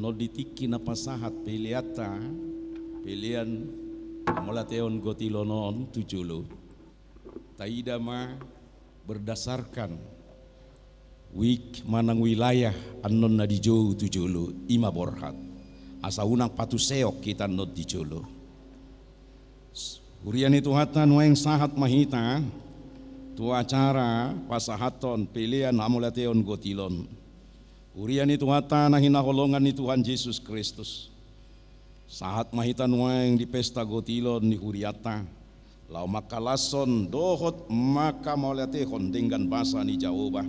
no ditiki na pasahat piliata pilian amolateon gotilonon tujulo taida ma berdasarkan wik manang wilayah anon na dijo tujulo ima borhat asa unang patuseok kita not dijolo hurian itu hatan waeng sahat mahita tu acara pasahaton pilihan amolateon gotilon hurian itu hatan na hinaholongan ni Tuhan Yesus Kristus sahat mahitan waeng di pesta gotilon ni huriata lau makalason dohot maka amolateon dengan basa ni Jaoba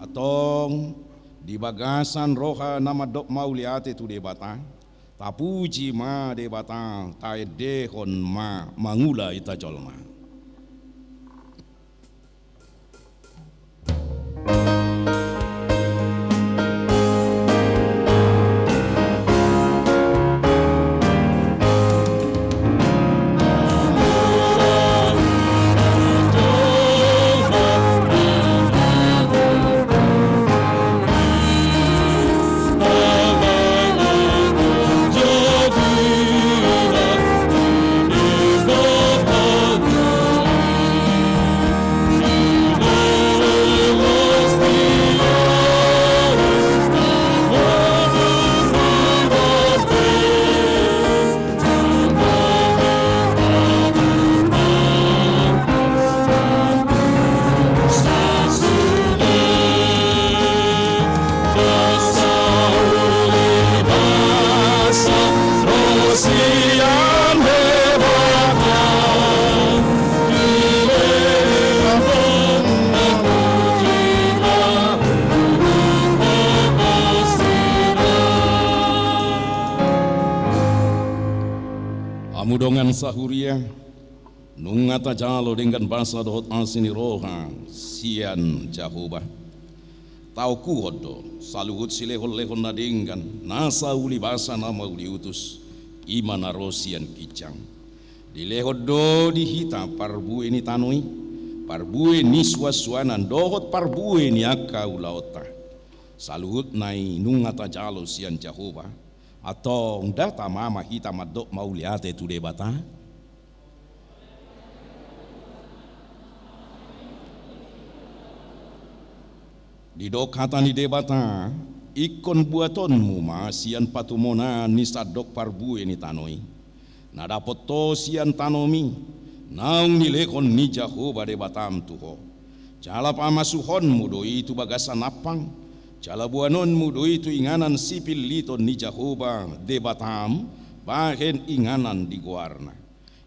atong di bagasan roha nama dok mauliate tu debata tapuji ma debata tae dehon ma mangula ita jolma amudongan sahuria nungata jalo dengan bahasa dohot asini roha sian Jahoba tau kuhodo saluhut silehon lehon nadinggan nasa uli basa nama uli utus imana rosian kicang dilehodo dihita parbu ini tanui parbu ini suasuanan dohot parbu ini aka ulaota saluhut nai nungata jalo sian Jahoba atau data mama hita madok mauliate tu debata di dok hata ni debata ikon buatonmu ma sian patumona ni sadok parbu ini tanoi nada poto sian tanomi naung ni lekon ni Jahoba debatam tuho jala pamasuhonmu doi itu bagasan napang jala buanonmu doi itu inganan sipil liton ni Jahoba debatam bahen inganan di guarna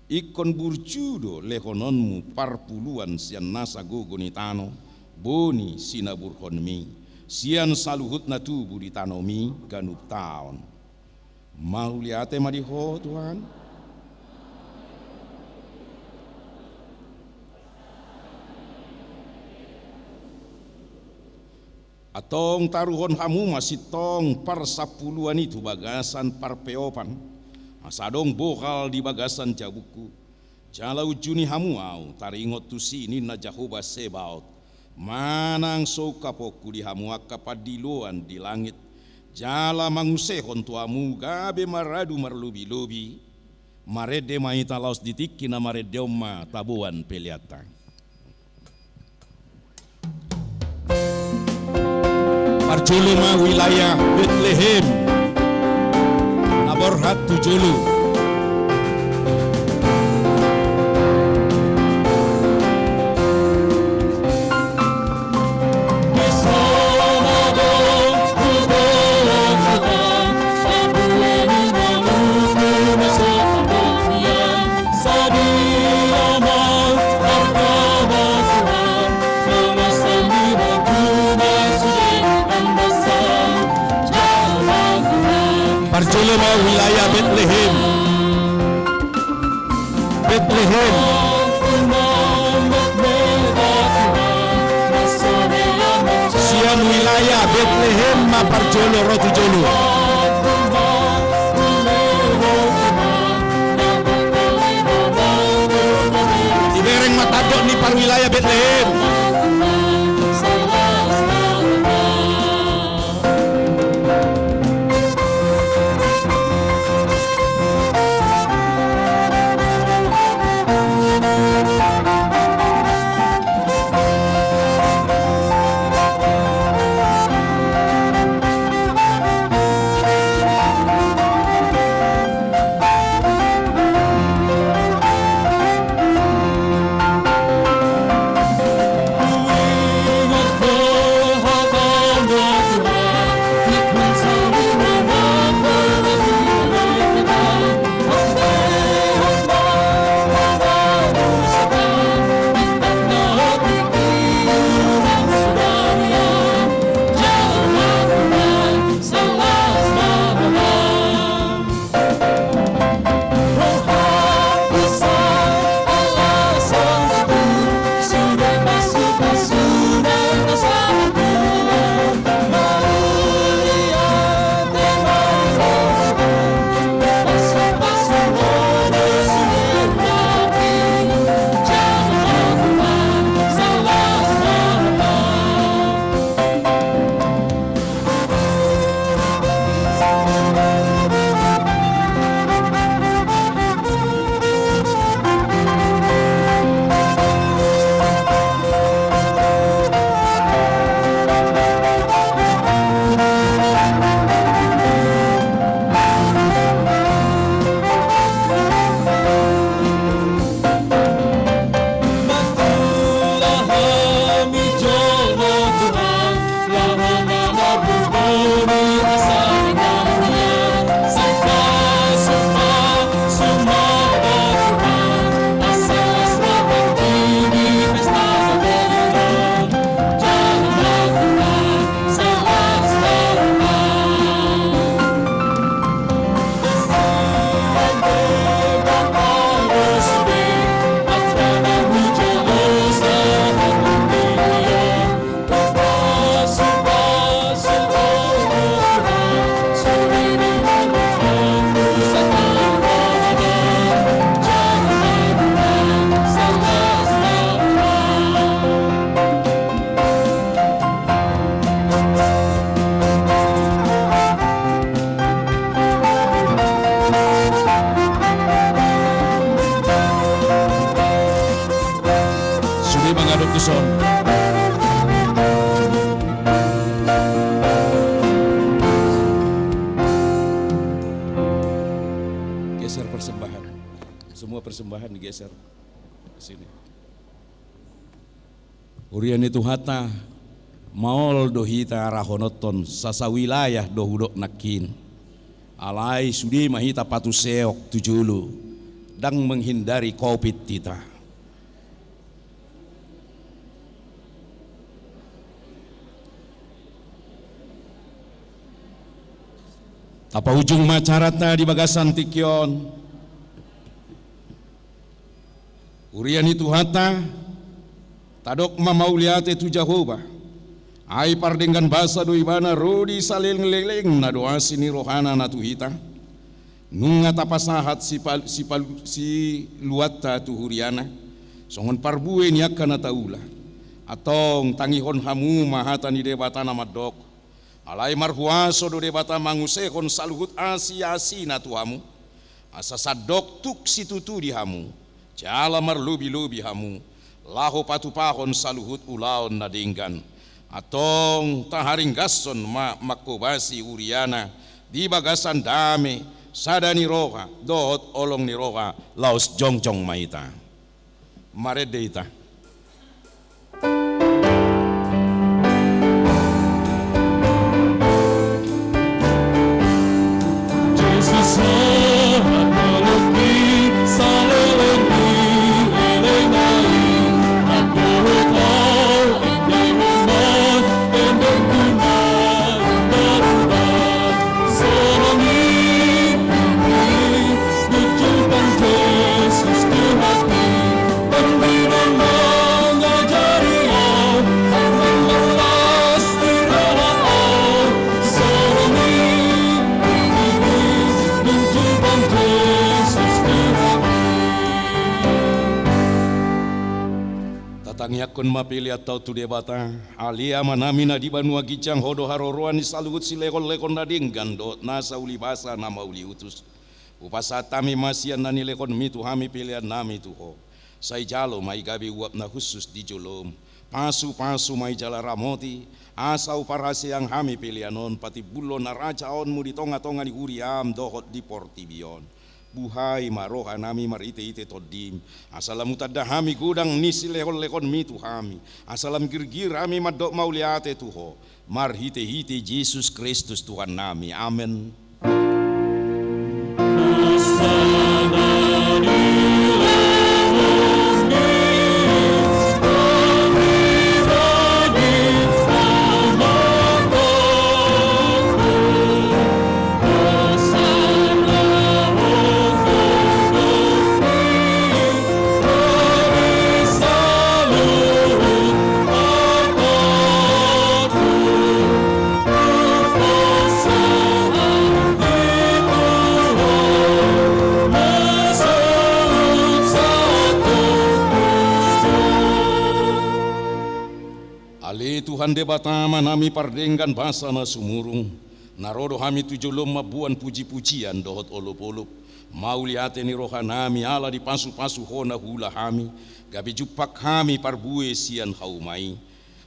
ikon burjudo lehononmu parpuluan sian nasa gogo ni tano boni sinaburhonmi sian saluhut na tubu di tanomi ganup taon mau liate madiho Tuhan atong taruhon hamu masih tong par sapuluan itu bagasan parpeopan asadong bokal di bagasan jabuku jala ujuni hamu au taringot tu sini na Jahoba Sebaot manang sokapoku di hamu akapadiloan di langit jala mangusehon tuamu gabe maradu marlubi-lubi marede maita laos ditiki na maredeoma tabuan peliata Parjolo ma wilayah Bethlehem Naborhat Tujolo Parjolo ma wilayah Bethlehem Bethlehem sian wilayah Bethlehem ma Parjolo Rotujolo Ibereng matadok ni par wilayah Bethlehem susun. Geser persembahan. Semua persembahan digeser ke sini. Urian itu hata maol dohita rahonoton sasa wilayah dohudok nakin. Alai sudi mahita patuseok tujulu dan menghindari COVID kita. Apa ujung macarata di bagasan tikyon. Urian itu hata tadok mamauliate tu Jehovah. Ai pardengan basa do ibana rodi salil ngeleleng na doa sini rohana na tuhita. Nunga tapasahat si luata tu huriana. Songon parbue niaka na taula. Atong tangihon hamu mahata ni debata na madok. Alai marhuaso do debata mangusekon saluhut asi na tuhamu. Asa sadok tuk situtu di hamu. Jala marlubi-lubi hamu. Laho patupahon saluhut ulaon na dinggan. Atong taharing gason makobasi uriana di bagasan dame sadani roha dohot olong ni roha laos jongjong maita maredeita. Tangiakon mapili atau tu debata alia manamina di banua gicang hodo haroroan ni saluhut si lekon na dinggan do nasa uli basa nama uli utus upasa tami masian nani lekon mitu hami pilihan nami tu ho sai jalo mai gabi uap na khusus di jolom pasu mai jala ramoti asau parase yang hami pilihanon pati bulo na raja onmu di tonga-tonga di uriam dohot di portibion. Buhai maroha nami marite-ite todim asalam utadda hami gudang nisi lekon mitu hami asalam girgir hami madok mauliate tuho marhite-hite Yesus Kristus Tuhan nami amin. Tuhan debatama nami pardenggan basa na sumurung narodo hami tujolom mabuan puji-pujian dohot olup-olup mauliate ni roha nami ala di pasu-pasu hona hula hami gabi jupak hami parbue sian haumai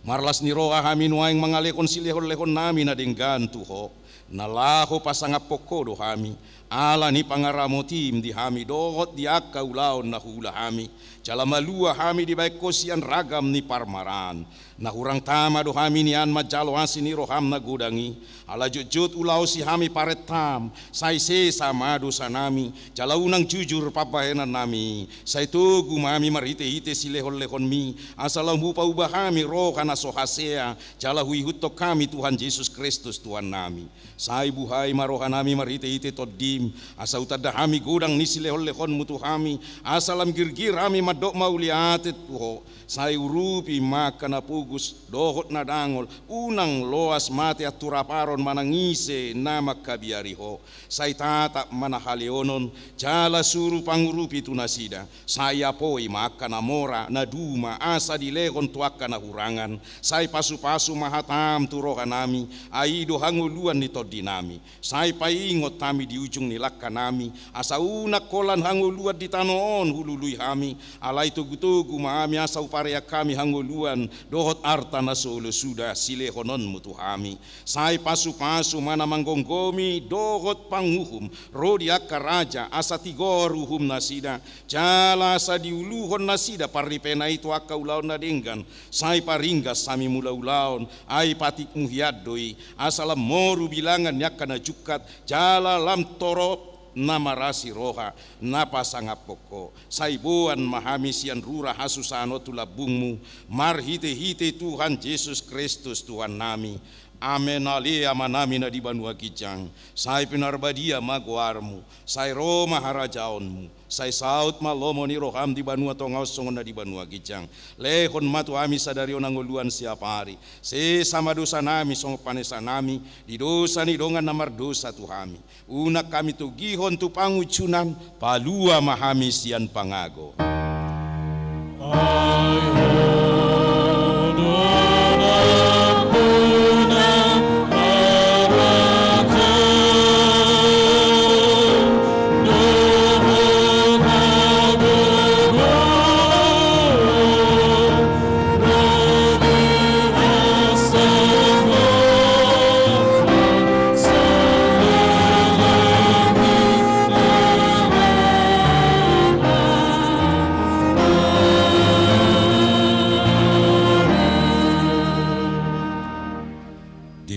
marlas ni roha hami nuaing mangalekon silehon-lehon nami na denggan tuho nalaho pasangap pokodo hami ala ni pangaramotim di hami dohot di akka ulaon na hula hami calamalua hami di baik kosian ragam ni parmaran na hurang tama do hami nian majalo asini roham na gudangi ala jujut ulau si hami paretam sai se sama dosa nami calaunang jujur papahenan nami sai tugu mami marite-hite si lehon-lehon mi asalam hupa ubah hami rohana sohasea cala hui hutok kami Tuhan Yesus Kristus Tuhan nami sai buhai maroha nami marite-hite todim asa utadda hami gudang nisi lehon-lehon mutu hami asalam girgir hami madok mauliate tuho sai urupi makana pugus dohot na dangol unang loas mate aturaparon manangise nama kabiariho sai tata manahaleonon jala suru pangurupi tunasida saya poi makana mora na duma asa dilehon tuaka na hurangan sai pasu-pasu mahatam turoha nami aido hanguluan ni di nami. Sai paingot tami di ujung nilakka nami. Asa una kolan hanguluan di tanon hulului hami. Alai tugu-tugu maami asa uparea kami hanguluan. Dohot arta na solo sudah sile honon mutu hami. Sai pasu-pasu mana manggonggomi. Dohot panguhum. Rodi akka raja asa tigoruhum nasida. Jala asa diuluhon nasida paripena itu akka ulaon na denggan. Sai paringgas sami mula ulaon. Ai patik muhiadoi. Asalam moru bilangan yakana jukat. Jala lam torop namarasi roha napasanga poko saibuan mahamisian rura hasusano tulabungmu marhite-hite Tuhan Yesus Kristus Tuhan nami. Amen alia manami na di Banua Kijang. Sai pinarbadia maguarmu, sai Roma harajaonmu, sai saut malomo ni roham di Banua Tongau songon na di Banua Kijang. Lehon matu ami sadari onangoluan siap hari. Se sama dosa nami song panesa nami di dosa ni dongan namar dosa tuhami. Unak kami tu gihon tu pangucunan palua mahami sian pangago.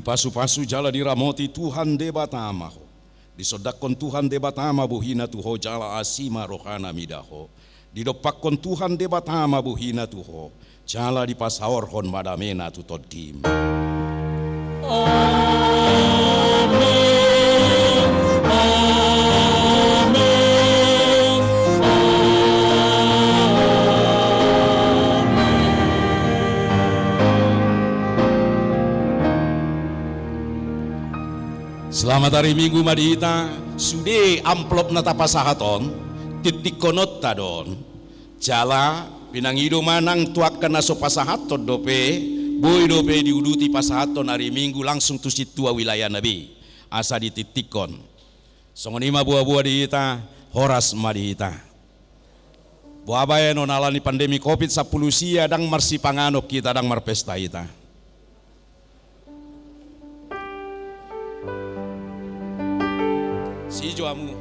Pasu-pasu jala diramoti Tuhan debatama ho. Disodakon Tuhan debatama buhina tuho jala asima rohana midaho. Didopakon Tuhan debatama buhina tuho. Jala dipasawar hon madamena tu todim. Selamat hari Minggu madita, sude amplop na tapasahaton, titik konot tadon. Jala pinangido manang tuak na so pasahaton dope, boy dope diuduti pasahaton hari Minggu langsung tu situa wilayah Nabi. Asa dititikon. Songonima buah-buah diita, horas madita. Buah bayan onalani pandemi COVID-10 sia dang marsi panganok kita dang marpesta ita. Si Joamu